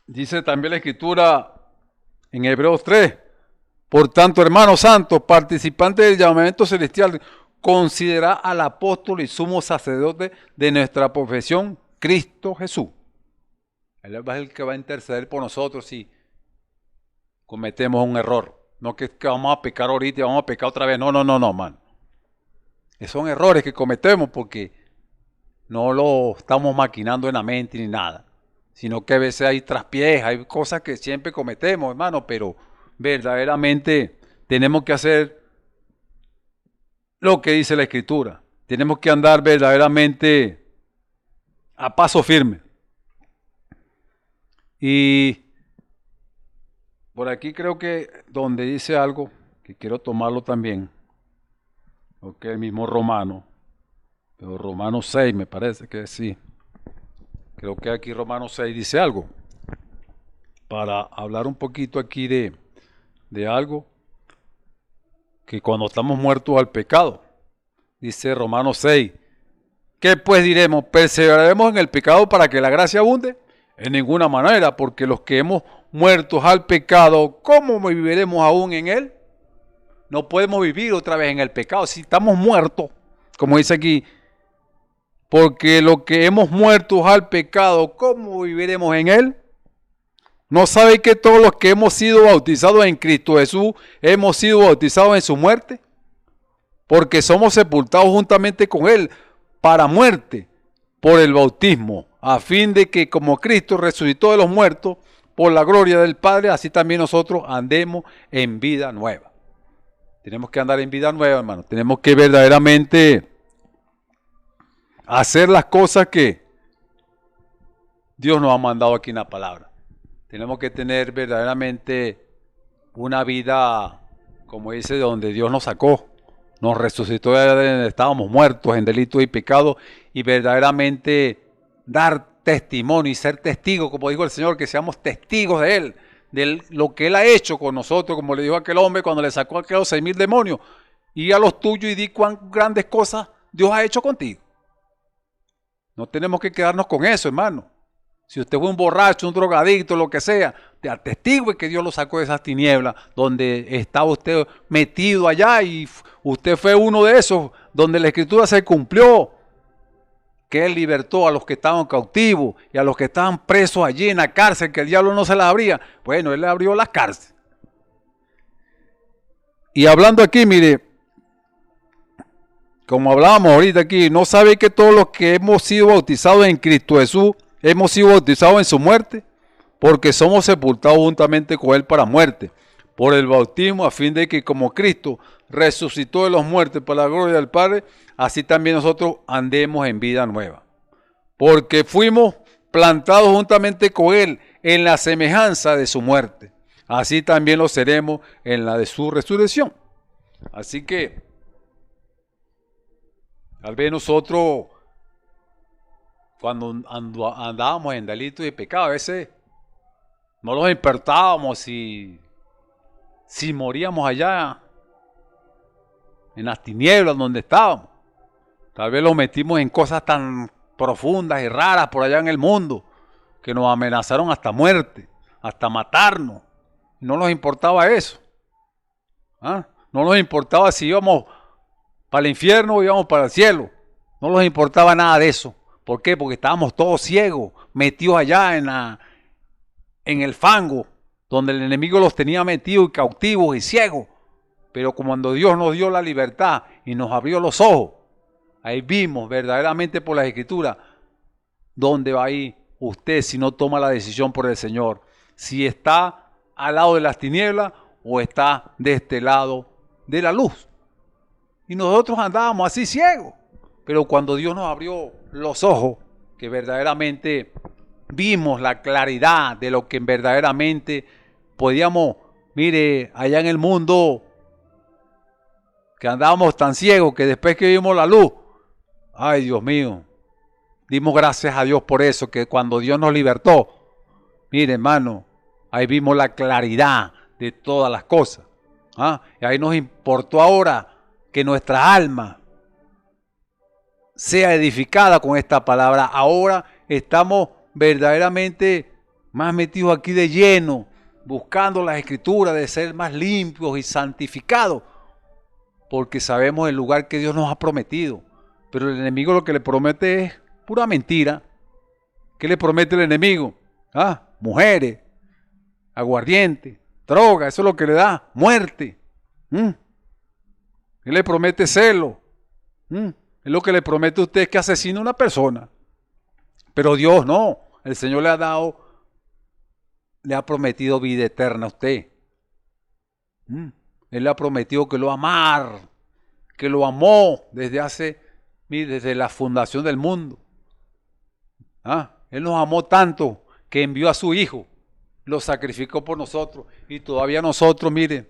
dice también la Escritura en Hebreos 3, por tanto, hermanos santos, participantes del llamamiento celestial, considera al apóstol y sumo sacerdote de nuestra profesión, Cristo Jesús. Él es el que va a interceder por nosotros si cometemos un error. No que vamos a pecar ahorita y vamos a pecar otra vez. No, man. Esos son errores que cometemos porque no lo estamos maquinando en la mente ni nada. Sino que a veces hay traspiés, hay cosas que siempre cometemos, hermano, pero verdaderamente tenemos que hacer lo que dice la Escritura. Tenemos que andar verdaderamente a paso firme. Y por aquí creo que donde dice algo, que quiero tomarlo también, que el mismo Romano, pero Romanos 6 me parece que sí. Creo que aquí Romanos 6 dice algo, para hablar un poquito aquí de algo, que cuando estamos muertos al pecado, dice Romanos 6, ¿qué pues diremos? ¿Perseveraremos en el pecado para que la gracia abunde? En ninguna manera, porque los que hemos muertos al pecado, ¿cómo viviremos aún en él? No podemos vivir otra vez en el pecado, si estamos muertos, como dice aquí, porque los que hemos muertos al pecado, ¿cómo viviremos en él? ¿No sabe que todos los que hemos sido bautizados en Cristo Jesús, hemos sido bautizados en su muerte? Porque somos sepultados juntamente con él para muerte por el bautismo, a fin de que como Cristo resucitó de los muertos por la gloria del Padre, así también nosotros andemos en vida nueva. Tenemos que andar en vida nueva, hermano. Tenemos que verdaderamente hacer las cosas que Dios nos ha mandado aquí en la palabra. Tenemos que tener verdaderamente una vida, como dice, donde Dios nos sacó, nos resucitó de donde estábamos muertos en delitos y pecados, y verdaderamente dar testimonio y ser testigos, como dijo el Señor, que seamos testigos de Él, de lo que Él ha hecho con nosotros, como le dijo a aquel hombre cuando le sacó a aquellos 6,000 demonios, y a los tuyos y di cuán grandes cosas Dios ha hecho contigo. No tenemos que quedarnos con eso, hermano. Si usted fue un borracho, un drogadicto, lo que sea, te atestigue que Dios lo sacó de esas tinieblas donde estaba usted metido allá y usted fue uno de esos donde la Escritura se cumplió, que Él libertó a los que estaban cautivos y a los que estaban presos allí en la cárcel, que el diablo no se las abría. Bueno, Él le abrió la cárcel. Y hablando aquí, mire, como hablábamos ahorita aquí, ¿no sabe que todos los que hemos sido bautizados en Cristo Jesús, hemos sido bautizados en su muerte? Porque somos sepultados juntamente con Él para muerte, por el bautismo, a fin de que como Cristo resucitó de los muertos para la gloria del Padre, así también nosotros andemos en vida nueva. Porque fuimos plantados juntamente con Él en la semejanza de su muerte. Así también lo seremos en la de su resurrección. Así que, tal vez nosotros, cuando andábamos en delitos y pecados, a veces no los despertábamos si moríamos allá en las tinieblas donde estábamos. Tal vez los metimos en cosas tan profundas y raras por allá en el mundo que nos amenazaron hasta muerte, hasta matarnos. No nos importaba eso. ¿Ah? No nos importaba si íbamos para el infierno o íbamos para el cielo. No nos importaba nada de eso. ¿Por qué? Porque estábamos todos ciegos, metidos allá en el fango, donde el enemigo los tenía metidos y cautivos y ciegos. Pero cuando Dios nos dio la libertad y nos abrió los ojos, ahí vimos verdaderamente por las Escrituras dónde va a ir usted si no toma la decisión por el Señor. Si está al lado de las tinieblas o está de este lado de la luz. Y nosotros andábamos así ciegos. Pero cuando Dios nos abrió los ojos, que verdaderamente vimos la claridad de lo que verdaderamente podíamos, mire, allá en el mundo, que andábamos tan ciegos que después que vimos la luz, ay Dios mío, dimos gracias a Dios por eso, que cuando Dios nos libertó, mire hermano, ahí vimos la claridad de todas las cosas. ¿Ah? Y ahí nos importó ahora que nuestra alma sea edificada con esta palabra. Ahora estamos verdaderamente más metidos aquí de lleno, buscando las Escrituras, de ser más limpios y santificados, porque sabemos el lugar que Dios nos ha prometido. Pero el enemigo lo que le promete es pura mentira. ¿Qué le promete el enemigo? Mujeres, aguardiente, droga, eso es lo que le da, muerte. Él le promete celo. Es lo que le promete a usted, es que asesine a una persona. Pero Dios no, el Señor le ha prometido vida eterna a usted. Él le ha prometido que lo va a amar, que lo amó desde la fundación del mundo. Él nos amó tanto que envió a su Hijo, lo sacrificó por nosotros y todavía nosotros, miren,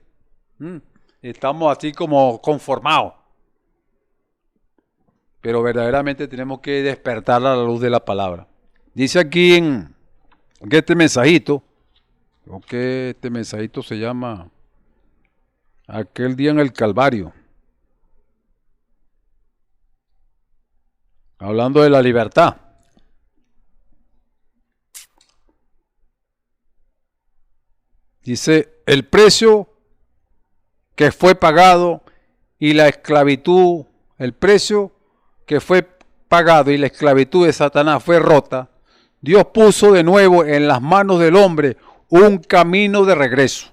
estamos así como conformados. Pero verdaderamente tenemos que despertar a la luz de la palabra. Dice aquí en este mensajito, creo que este mensajito se llama Aquel día en el Calvario. Hablando de la libertad. Dice, el precio que fue pagado y la esclavitud, el precio que fue pagado y la esclavitud de Satanás fue rota, Dios puso de nuevo en las manos del hombre un camino de regreso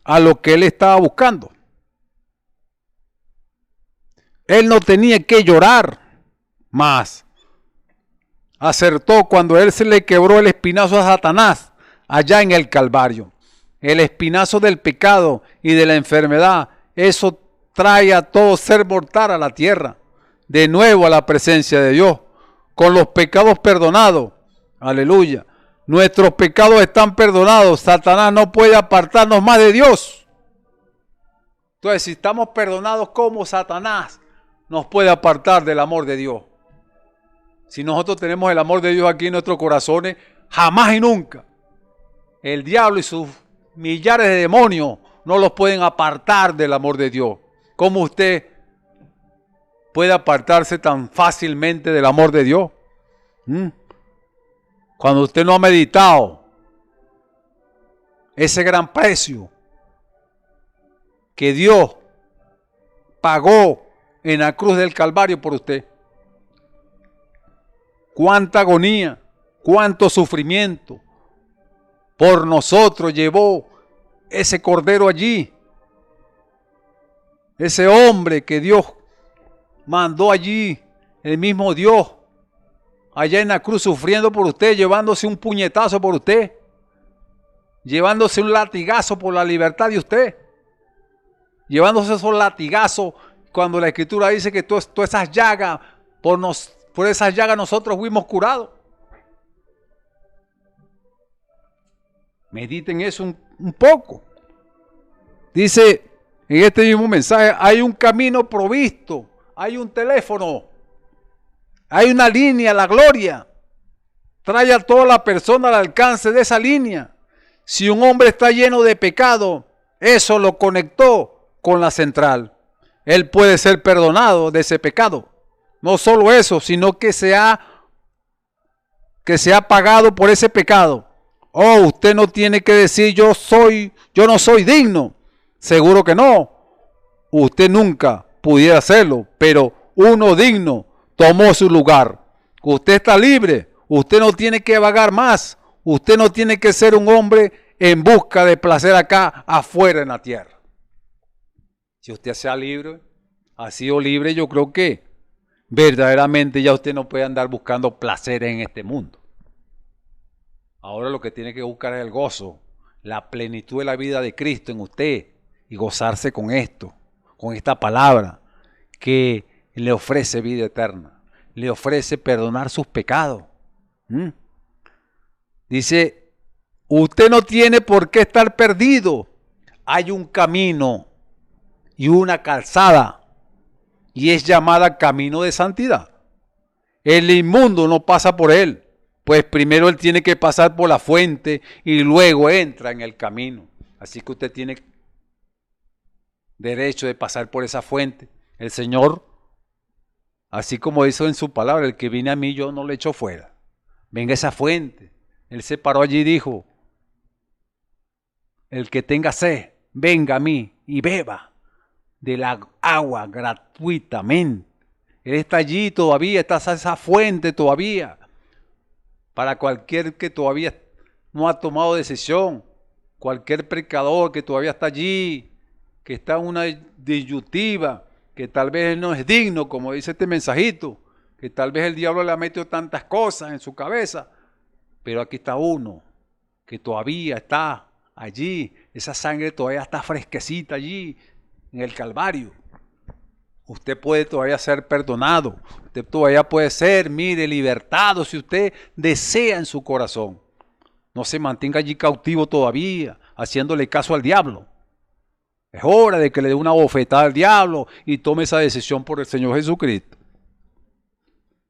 a lo que él estaba buscando. Él no tenía que llorar más. Acertó cuando él se le quebró el espinazo a Satanás allá en el Calvario. El espinazo del pecado y de la enfermedad, eso trae a todo ser mortal a la tierra, de nuevo a la presencia de Dios, con los pecados perdonados. Aleluya. Nuestros pecados están perdonados. Satanás no puede apartarnos más de Dios. Entonces, si estamos perdonados, ¿cómo Satanás nos puede apartar del amor de Dios? Si nosotros tenemos el amor de Dios aquí en nuestros corazones, jamás y nunca el diablo y sus millares de demonios no los pueden apartar del amor de Dios. ¿Cómo usted puede apartarse tan fácilmente del amor de Dios? Cuando usted no ha meditado ese gran precio que Dios pagó en la cruz del Calvario por usted. Cuánta agonía, cuánto sufrimiento por nosotros llevó ese cordero allí. Ese hombre que Dios mandó allí, el mismo Dios, allá en la cruz sufriendo por usted, llevándose un puñetazo por usted, llevándose un latigazo por la libertad de usted, llevándose esos latigazos cuando la Escritura dice que todas esas llagas, por esas llagas nosotros fuimos curados. Mediten eso un poco. Dice en este mismo mensaje, hay un camino provisto, hay un teléfono, hay una línea, la gloria. Trae a toda la persona al alcance de esa línea. Si un hombre está lleno de pecado, eso lo conectó con la central. Él puede ser perdonado de ese pecado. No solo eso, sino que se ha pagado por ese pecado. Oh, usted no tiene que decir yo no soy digno. Seguro que no. Usted nunca pudiera hacerlo, pero uno digno tomó su lugar. Usted está libre. Usted no tiene que vagar más. Usted no tiene que ser un hombre en busca de placer acá afuera en la tierra. Si usted sea libre, ha sido libre, yo creo que verdaderamente ya usted no puede andar buscando placer en este mundo. Ahora lo que tiene que buscar es el gozo, la plenitud de la vida de Cristo en usted y gozarse con esto, con esta palabra que le ofrece vida eterna, le ofrece perdonar sus pecados. Dice, usted no tiene por qué estar perdido. Hay un camino y una calzada y es llamada camino de santidad. El inmundo no pasa por él, pues primero él tiene que pasar por la fuente y luego entra en el camino. Así que usted tiene derecho de pasar por esa fuente. El Señor, así como hizo en su palabra, el que viene a mí yo no le echo fuera. Venga esa fuente. Él se paró allí y dijo, el que tenga sed, venga a mí y beba de la agua gratuitamente. Él está allí todavía, está esa fuente todavía. Para cualquier que todavía no ha tomado decisión, cualquier pecador que todavía está allí, que está en una disyuntiva, que tal vez él no es digno, como dice este mensajito, que tal vez el diablo le ha metido tantas cosas en su cabeza, pero aquí está uno que todavía está allí, esa sangre todavía está fresquecita allí en el Calvario. Usted puede todavía ser perdonado, usted todavía puede ser, mire, libertado si usted desea en su corazón. No se mantenga allí cautivo todavía, haciéndole caso al diablo. Es hora de que le dé una bofetada al diablo y tome esa decisión por el Señor Jesucristo.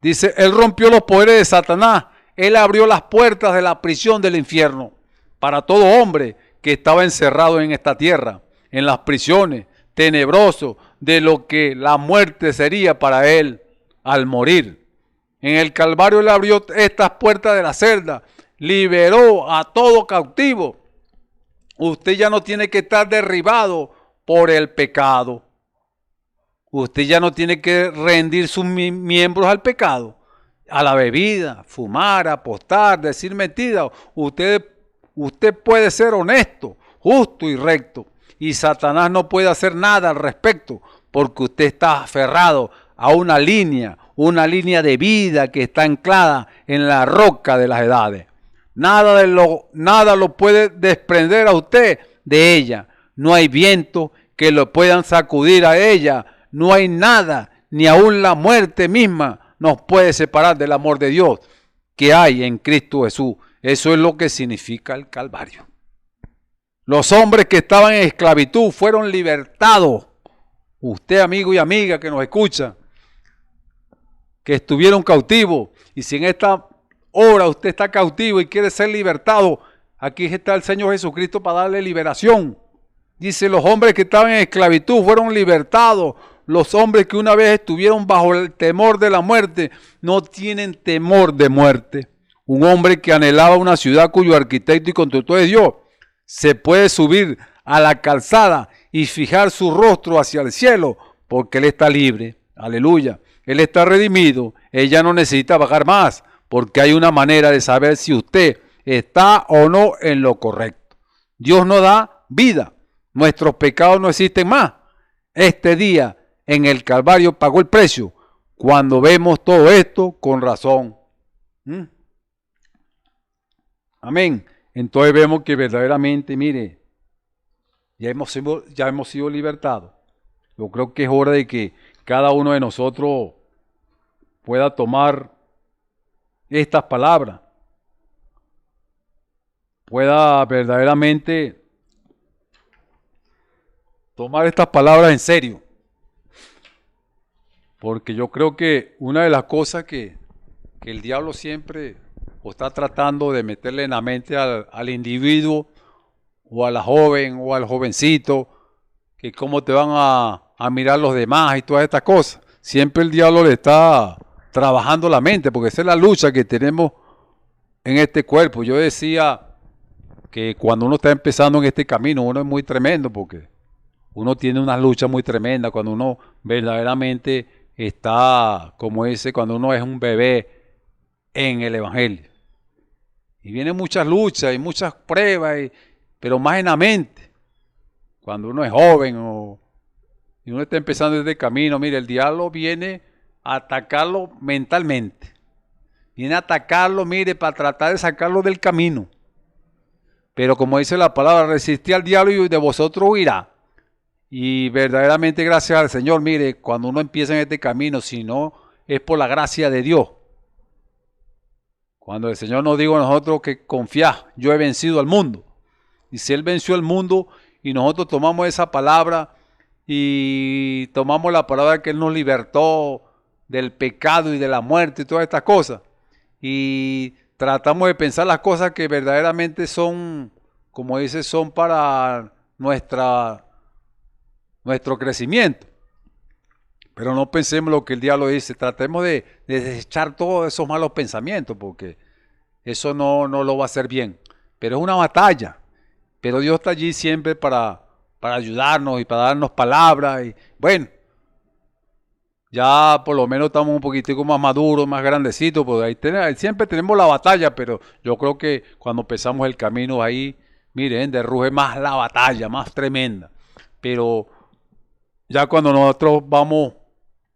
Dice, Él rompió los poderes de Satanás, Él abrió las puertas de la prisión del infierno para todo hombre que estaba encerrado en esta tierra, en las prisiones, tenebroso de lo que la muerte sería para él al morir. En el Calvario Él abrió estas puertas de la celda, liberó a todo cautivo. Usted ya no tiene que estar derribado por el pecado. Usted ya no tiene que rendir sus miembros al pecado, a la bebida, fumar, apostar, decir mentiras. Usted puede ser honesto, justo y recto. Y Satanás no puede hacer nada al respecto porque usted está aferrado a una línea de vida que está anclada en la roca de las edades. Nada lo puede desprender a usted de ella. No hay viento que lo puedan sacudir a ella. No hay nada, ni aun la muerte misma nos puede separar del amor de Dios que hay en Cristo Jesús. Eso es lo que significa el Calvario. Los hombres que estaban en esclavitud fueron libertados. Usted, amigo y amiga que nos escucha, que estuvieron cautivos, y si en esta hora usted está cautivo y quiere ser libertado, aquí está el Señor Jesucristo para darle liberación. Dice, los hombres que estaban en esclavitud fueron libertados. los hombres que una vez estuvieron bajo el temor de la muerte, no tienen temor de muerte. Un hombre que anhelaba una ciudad cuyo arquitecto y constructor es Dios, se puede subir a la calzada y fijar su rostro hacia el cielo, porque Él está libre. Aleluya. Él está redimido. Él ya no necesita bajar más, porque hay una manera de saber si usted está o no en lo correcto. Dios nos da vida. Nuestros pecados no existen más. Este día en el Calvario pagó el precio. Cuando vemos todo esto, con razón. Amén. Entonces vemos que verdaderamente, mire, ya hemos sido libertados. Yo creo que es hora de que cada uno de nosotros pueda tomar estas palabras, pueda verdaderamente tomar estas palabras en serio. Porque yo creo que una de las cosas que el diablo siempre está tratando de meterle en la mente al individuo o a la joven o al jovencito, que cómo te van a mirar los demás y todas estas cosas. Siempre el diablo le está trabajando la mente, porque esa es la lucha que tenemos en este cuerpo. Yo decía que cuando uno está empezando en este camino, uno es muy tremendo, porque uno tiene una lucha muy tremenda cuando uno verdaderamente está, como dice, cuando uno es un bebé en el Evangelio. Y vienen muchas luchas y muchas pruebas, pero más en la mente. Cuando uno es joven y uno está empezando este camino, mire, el diablo viene a atacarlo mentalmente. Viene a atacarlo, mire, para tratar de sacarlo del camino. Pero como dice la palabra, resistí al diablo y de vosotros huirá. Y verdaderamente gracias al Señor, mire, cuando uno empieza en este camino, si no es por la gracia de Dios. Cuando el Señor nos dijo a nosotros que confiad, yo he vencido al mundo. Y si Él venció al mundo y nosotros tomamos esa palabra y tomamos la palabra que Él nos libertó del pecado y de la muerte y todas estas cosas, y tratamos de pensar las cosas que verdaderamente son, como dice, son para nuestro crecimiento. Pero no pensemos lo que el diablo dice, tratemos de desechar todos esos malos pensamientos, porque eso no lo va a hacer bien. Pero es una batalla, pero Dios está allí siempre para ayudarnos y para darnos palabras. Y bueno, ya por lo menos estamos un poquitico más maduros, más grandecitos, pues ahí siempre tenemos la batalla, pero yo creo que cuando empezamos el camino ahí, miren, derruje más la batalla, más tremenda. Pero ya cuando nosotros vamos,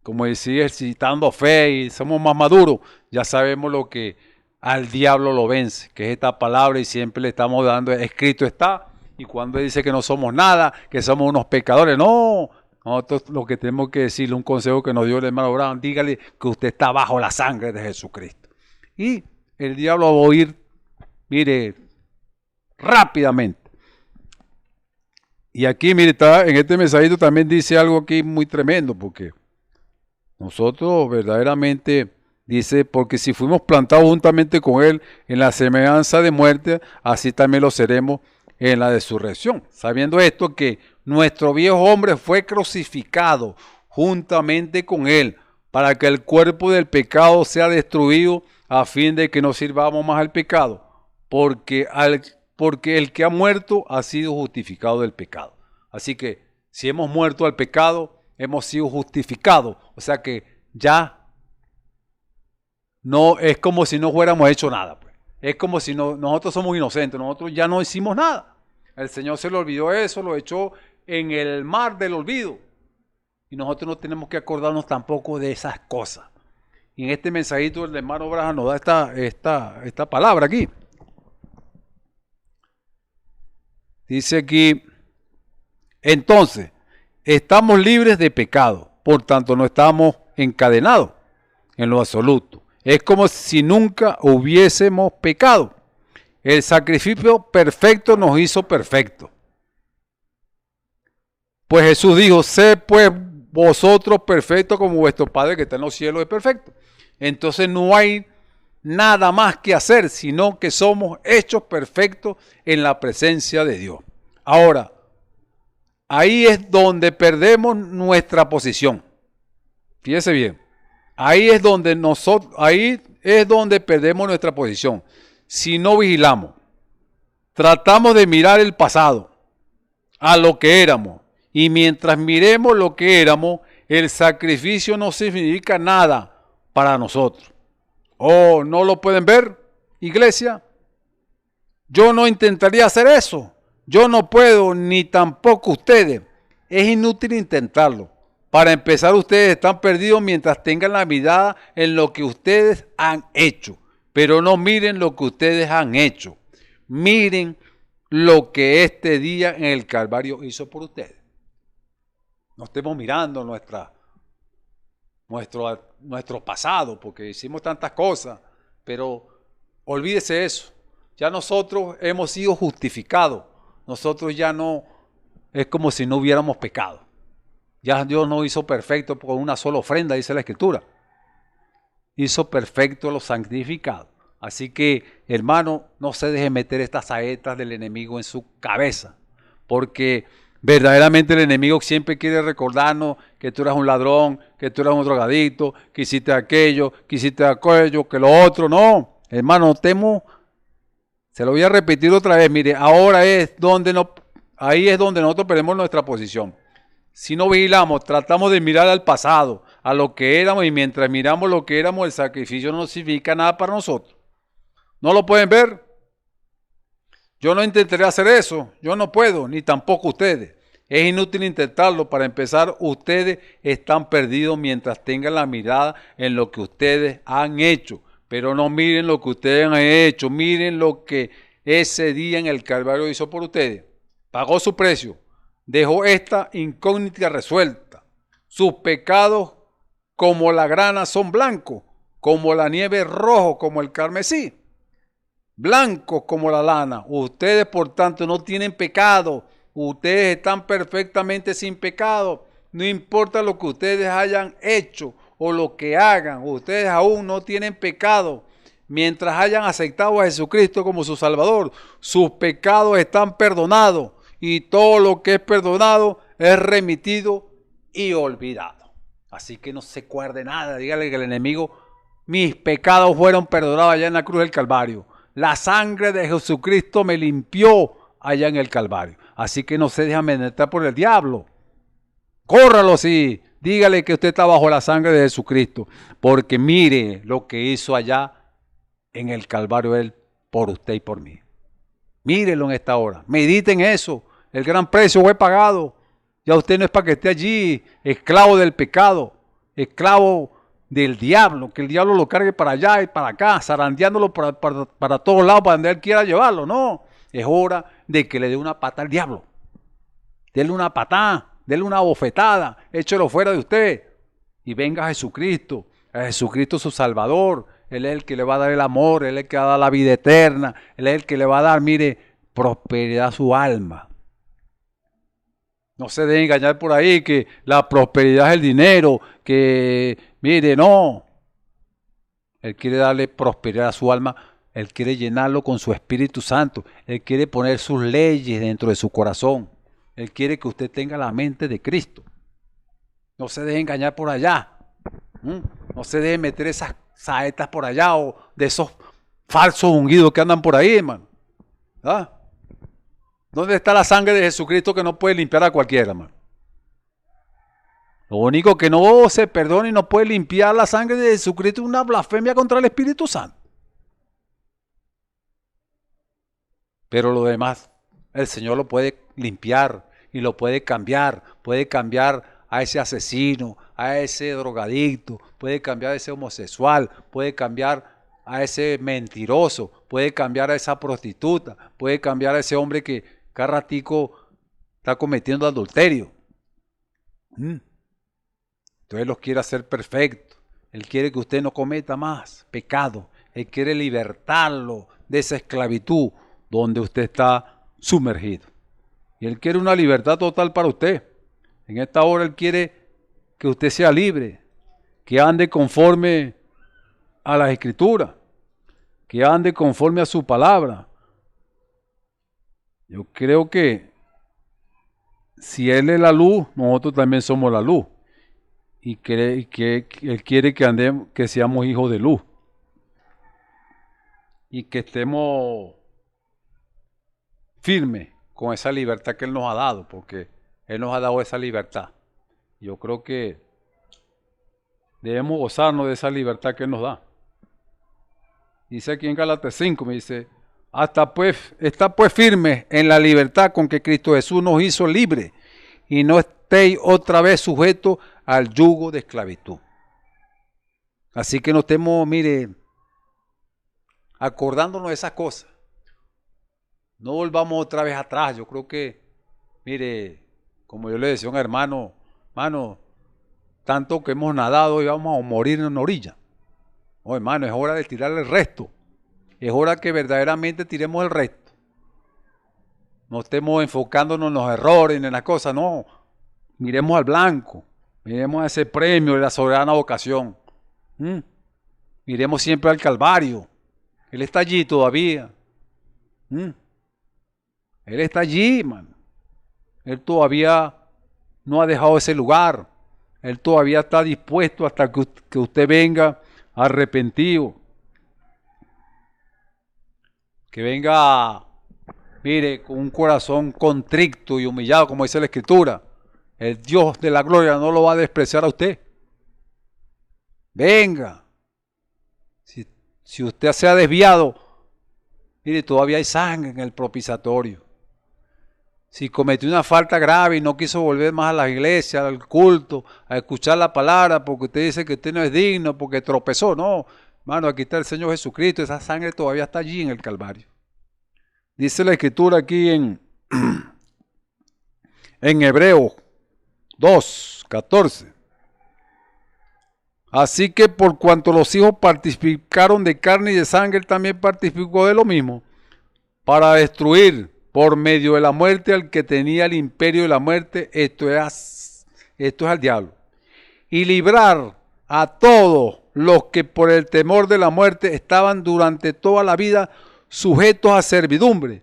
como decía, ejercitando fe y somos más maduros, ya sabemos lo que al diablo lo vence, que es esta palabra, y siempre le estamos dando, escrito está, y cuando dice que no somos nada, que somos unos pecadores, no, nosotros lo que tenemos que decirle, un consejo que nos dio el hermano Brown, dígale que usted está bajo la sangre de Jesucristo. Y el diablo va a oír, mire, rápidamente. Y aquí, mire, en este mensajito también dice algo aquí muy tremendo, porque nosotros verdaderamente, dice, porque si fuimos plantados juntamente con Él en la semejanza de muerte, así también lo seremos en la resurrección. Sabiendo esto, que nuestro viejo hombre fue crucificado juntamente con Él, para que el cuerpo del pecado sea destruido, a fin de que no sirvamos más al pecado, porque el que ha muerto ha sido justificado del pecado. Así que si hemos muerto al pecado, hemos sido justificados. O sea que ya no es como si no fuéramos hecho nada. Pues. Es como si nosotros somos inocentes, nosotros ya no hicimos nada. El Señor se le olvidó eso, lo echó en el mar del olvido. Y nosotros no tenemos que acordarnos tampoco de esas cosas. Y en este mensajito el hermano Braja nos da esta palabra aquí. Dice aquí, entonces, estamos libres de pecado, por tanto no estamos encadenados en lo absoluto. Es como si nunca hubiésemos pecado. El sacrificio perfecto nos hizo perfectos. Pues Jesús dijo, sed pues vosotros perfectos como vuestro Padre que está en los cielos es perfecto. Entonces no hay nada más que hacer, sino que somos hechos perfectos en la presencia de Dios. Ahora, ahí es donde perdemos nuestra posición. Fíjese bien, ahí es donde perdemos nuestra posición. Si no vigilamos, tratamos de mirar el pasado, a lo que éramos, y mientras miremos lo que éramos, el sacrificio no significa nada para nosotros. Oh, ¿no lo pueden ver, iglesia? Yo no intentaría hacer eso. Yo no puedo, ni tampoco ustedes. Es inútil intentarlo. Para empezar, ustedes están perdidos mientras tengan la mirada en lo que ustedes han hecho. Pero no miren lo que ustedes han hecho. Miren lo que este día en el Calvario hizo por ustedes. No estemos mirando nuestro pasado, porque hicimos tantas cosas, pero olvídese eso. Ya nosotros hemos sido justificados. Nosotros ya no, es como si no hubiéramos pecado. Ya Dios nos hizo perfecto con una sola ofrenda, dice la Escritura. Hizo perfecto los santificados. Así que, hermano, no se deje meter estas saetas del enemigo en su cabeza, porque verdaderamente el enemigo siempre quiere recordarnos que tú eres un ladrón, que tú eres un drogadicto, que hiciste aquello, que lo otro. No, hermano, se lo voy a repetir otra vez. Mire, ahí es donde nosotros perdemos nuestra posición. Si no vigilamos, tratamos de mirar al pasado, a lo que éramos, y mientras miramos lo que éramos, el sacrificio no significa nada para nosotros. ¿No lo pueden ver? Yo no intentaré hacer eso, yo no puedo, ni tampoco ustedes. Es inútil intentarlo. Para empezar, ustedes están perdidos mientras tengan la mirada en lo que ustedes han hecho. Pero no miren lo que ustedes han hecho, miren lo que ese día en el Calvario hizo por ustedes. Pagó su precio, dejó esta incógnita resuelta. Sus pecados como la grana son blancos, como la nieve rojo, como el carmesí. Blancos como la lana. Ustedes, por tanto, no tienen pecado. Ustedes están perfectamente sin pecado. No importa lo que ustedes hayan hecho o lo que hagan, ustedes aún no tienen pecado. Mientras hayan aceptado a Jesucristo como su Salvador, sus pecados están perdonados, y todo lo que es perdonado es remitido y olvidado. Así que no se acuerde nada. Dígale que el enemigo, mis pecados fueron perdonados allá en la cruz del Calvario. La sangre de Jesucristo me limpió allá en el Calvario. Así que no se deje amedrentar por el diablo. Córralo, sí. Dígale que usted está bajo la sangre de Jesucristo. Porque mire lo que hizo allá en el Calvario Él por usted y por mí. Mírenlo en esta hora. Mediten eso. El gran precio fue pagado. Ya usted no es para que esté allí esclavo del pecado, esclavo del diablo, que el diablo lo cargue para allá y para acá, zarandeándolo para todos lados, para donde él quiera llevarlo. No, es hora de que le dé una pata al diablo. Dele una patada, dele una bofetada, échelo fuera de usted. Y venga a Jesucristo su Salvador. Él es el que le va a dar el amor, Él es el que va a dar la vida eterna, Él es el que le va a dar, mire, prosperidad a su alma. No se dejen engañar por ahí que la prosperidad es el dinero, que mire, no. Él quiere darle prosperidad a su alma, Él quiere llenarlo con su Espíritu Santo, Él quiere poner sus leyes dentro de su corazón, Él quiere que usted tenga la mente de Cristo. No se deje engañar por allá, no se deje meter esas saetas por allá o de esos falsos ungidos que andan por ahí, hermano. ¿Ah? ¿Dónde está la sangre de Jesucristo que no puede limpiar a cualquiera, hermano? Lo único que no se perdona y no puede limpiar la sangre de Jesucristo es una blasfemia contra el Espíritu Santo. Pero lo demás, el Señor lo puede limpiar y lo puede cambiar a ese asesino, a ese drogadicto, puede cambiar a ese homosexual, puede cambiar a ese mentiroso, puede cambiar a esa prostituta, puede cambiar a ese hombre que cada ratico está cometiendo adulterio. Entonces Él los quiere hacer perfectos. Él quiere que usted no cometa más pecado. Él quiere libertarlo de esa esclavitud donde usted está sumergido. Y Él quiere una libertad total para usted. En esta hora Él quiere que usted sea libre, que ande conforme a las Escrituras, que ande conforme a su palabra. Yo creo que si Él es la luz, nosotros también somos la luz. Y que Él quiere que andemos, que seamos hijos de luz. Y que estemos firmes con esa libertad que Él nos ha dado, porque Él nos ha dado esa libertad. Yo creo que debemos gozarnos de esa libertad que Él nos da. Dice aquí en Gálatas 5, me dice, está pues firme en la libertad con que Cristo Jesús nos hizo libres, y no estéis otra vez sujetos al yugo de esclavitud. Así que no estemos, mire, acordándonos de esas cosas. No volvamos otra vez atrás. Yo creo que, mire, como yo le decía a un hermano, tanto que hemos nadado y vamos a morir en una orilla. No, hermano, es hora de tirar el resto. Es hora que verdaderamente tiremos el resto. No estemos enfocándonos en los errores, en las cosas, no. Miremos al blanco. Miremos a ese premio de la soberana vocación. Miremos siempre al Calvario. Él está allí todavía. Él está allí, hermano. Él todavía no ha dejado ese lugar. Él todavía está dispuesto hasta que usted venga arrepentido. Que venga, mire, con un corazón contrito y humillado, como dice la Escritura. El Dios de la gloria no lo va a despreciar a usted. Venga. Si usted se ha desviado, mire, todavía hay sangre en el propiciatorio. Si cometió una falta grave y no quiso volver más a la iglesia, al culto, a escuchar la palabra, porque usted dice que usted no es digno, porque tropezó, no. Hermano, aquí está el Señor Jesucristo, esa sangre todavía está allí en el Calvario. Dice la Escritura aquí en Hebreos 2:14. Así que por cuanto los hijos participaron de carne y de sangre, él también participó de lo mismo, para destruir por medio de la muerte al que tenía el imperio de la muerte, esto es al diablo, y librar a todos los que por el temor de la muerte estaban durante toda la vida sujetos a servidumbre,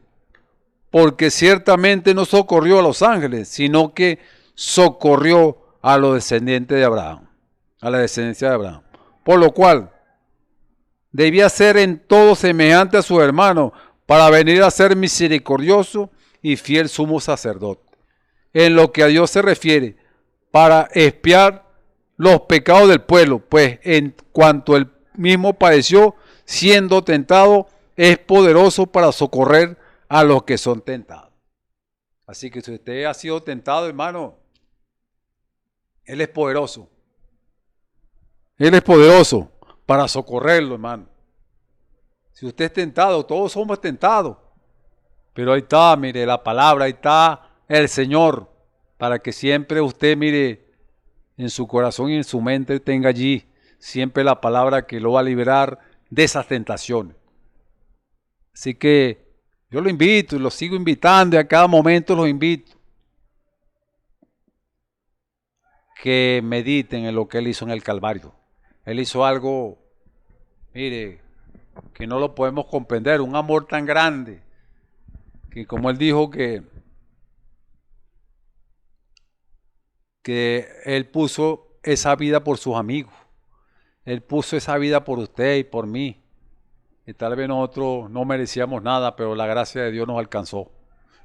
porque ciertamente no socorrió a los ángeles, sino que socorrió a los descendientes de Abraham, a la descendencia de Abraham. Por lo cual, debía ser en todo semejante a sus hermanos, para venir a ser misericordioso y fiel sumo sacerdote. En lo que a Dios se refiere, para expiar los pecados del pueblo, pues en cuanto él mismo padeció, siendo tentado, es poderoso para socorrer a los que son tentados. Así que si usted ha sido tentado, hermano, Él es poderoso. Él es poderoso para socorrerlo, hermano. Si usted es tentado, todos somos tentados. Pero ahí está, mire, la palabra, ahí está el Señor, para que siempre usted, mire, en su corazón y en su mente tenga allí siempre la palabra que lo va a liberar de esas tentaciones. Así que yo lo invito y lo sigo invitando y a cada momento los invito. Que mediten en lo que Él hizo en el Calvario. Él hizo algo, mire, que no lo podemos comprender, un amor tan grande, que como Él dijo que Él puso esa vida por sus amigos, Él puso esa vida por usted y por mí, y tal vez nosotros no merecíamos nada, pero la gracia de Dios nos alcanzó.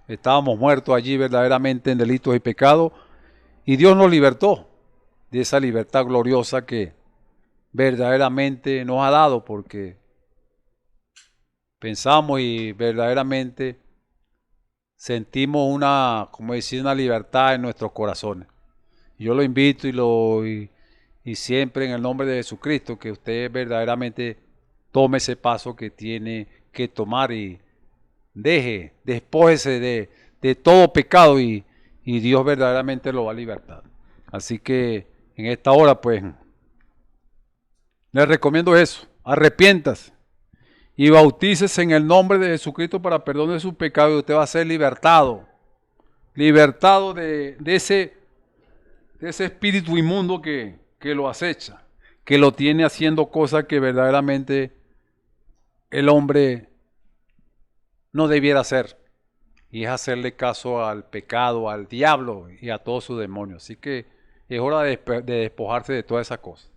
Estábamos muertos allí verdaderamente en delitos y pecados, y Dios nos libertó de esa libertad gloriosa que verdaderamente nos ha dado, porque pensamos y verdaderamente sentimos una libertad en nuestros corazones. Yo lo invito y siempre en el nombre de Jesucristo, que usted verdaderamente tome ese paso que tiene que tomar y despójese de todo pecado y Dios verdaderamente lo va a libertar. Así que en esta hora, pues, les recomiendo eso, arrepiéntase y bautícese en el nombre de Jesucristo para perdón de sus pecados y usted va a ser libertado de ese espíritu inmundo que lo acecha, que lo tiene haciendo cosas que verdaderamente el hombre no debiera hacer. y es hacerle caso al pecado, al diablo y a todos sus demonios. Así que es hora de despojarse de todas esas cosas.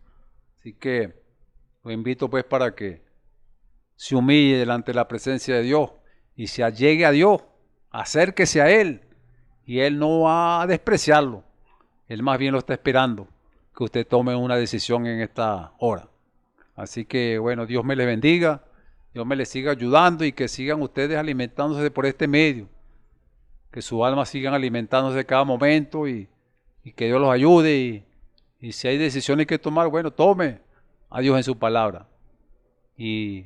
Así que lo invito pues para que se humille delante de la presencia de Dios y se allegue a Dios, acérquese a Él, y Él no va a despreciarlo. Él más bien lo está esperando que usted tome una decisión en esta hora. Así que bueno, Dios me les bendiga, Dios me les siga ayudando y que sigan ustedes alimentándose por este medio, que su alma sigan alimentándose cada momento y que Dios los ayude y si hay decisiones que tomar, bueno, tome a Dios en su palabra y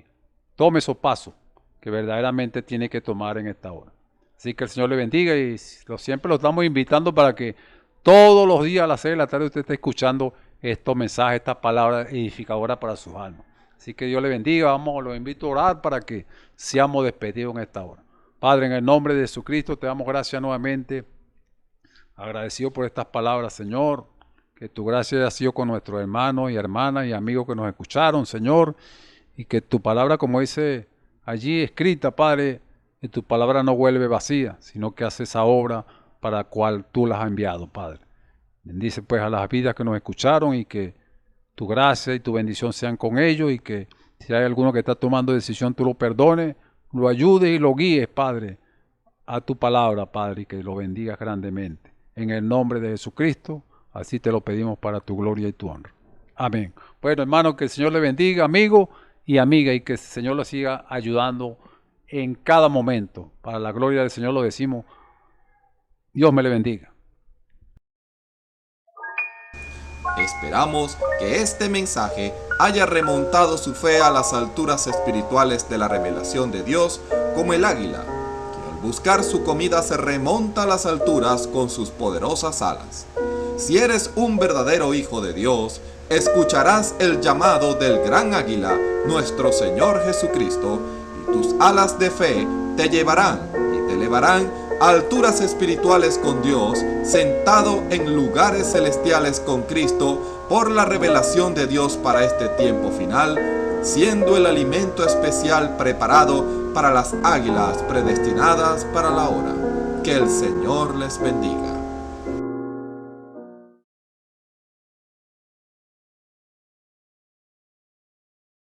tome esos pasos que verdaderamente tiene que tomar en esta hora. Así que el Señor le bendiga y siempre lo estamos invitando para que todos los días a las 6 de la tarde usted esté escuchando estos mensajes, estas palabras edificadoras para sus almas. Así que Dios le bendiga, los invito a orar para que seamos despedidos en esta hora. Padre, en el nombre de Jesucristo te damos gracias nuevamente, agradecido por estas palabras, Señor, que tu gracia haya sido con nuestros hermanos y hermanas y amigos que nos escucharon, Señor, y que tu palabra, como dice allí escrita, Padre, que tu palabra no vuelve vacía, sino que hace esa obra para la cual tú las has enviado, Padre. Bendice pues a las vidas que nos escucharon y que tu gracia y tu bendición sean con ellos y que si hay alguno que está tomando decisión, tú lo perdones, lo ayudes y lo guíes, Padre, a tu palabra, Padre, y que lo bendigas grandemente. En el nombre de Jesucristo, así te lo pedimos para tu gloria y tu honra. Amén. Bueno, hermano, que el Señor le bendiga, amigo y amiga, y que el Señor lo siga ayudando en cada momento. Para la gloria del Señor lo decimos. Dios me le bendiga. Esperamos que este mensaje haya remontado su fe a las alturas espirituales de la revelación de Dios, como el águila, que al buscar su comida se remonta a las alturas con sus poderosas alas. Si eres un verdadero hijo de Dios, escucharás el llamado del gran águila, nuestro Señor Jesucristo, y tus alas de fe te llevarán y te elevarán a alturas espirituales con Dios, sentado en lugares celestiales con Cristo, por la revelación de Dios para este tiempo final, siendo el alimento especial preparado para las águilas predestinadas para la hora. Que el Señor les bendiga.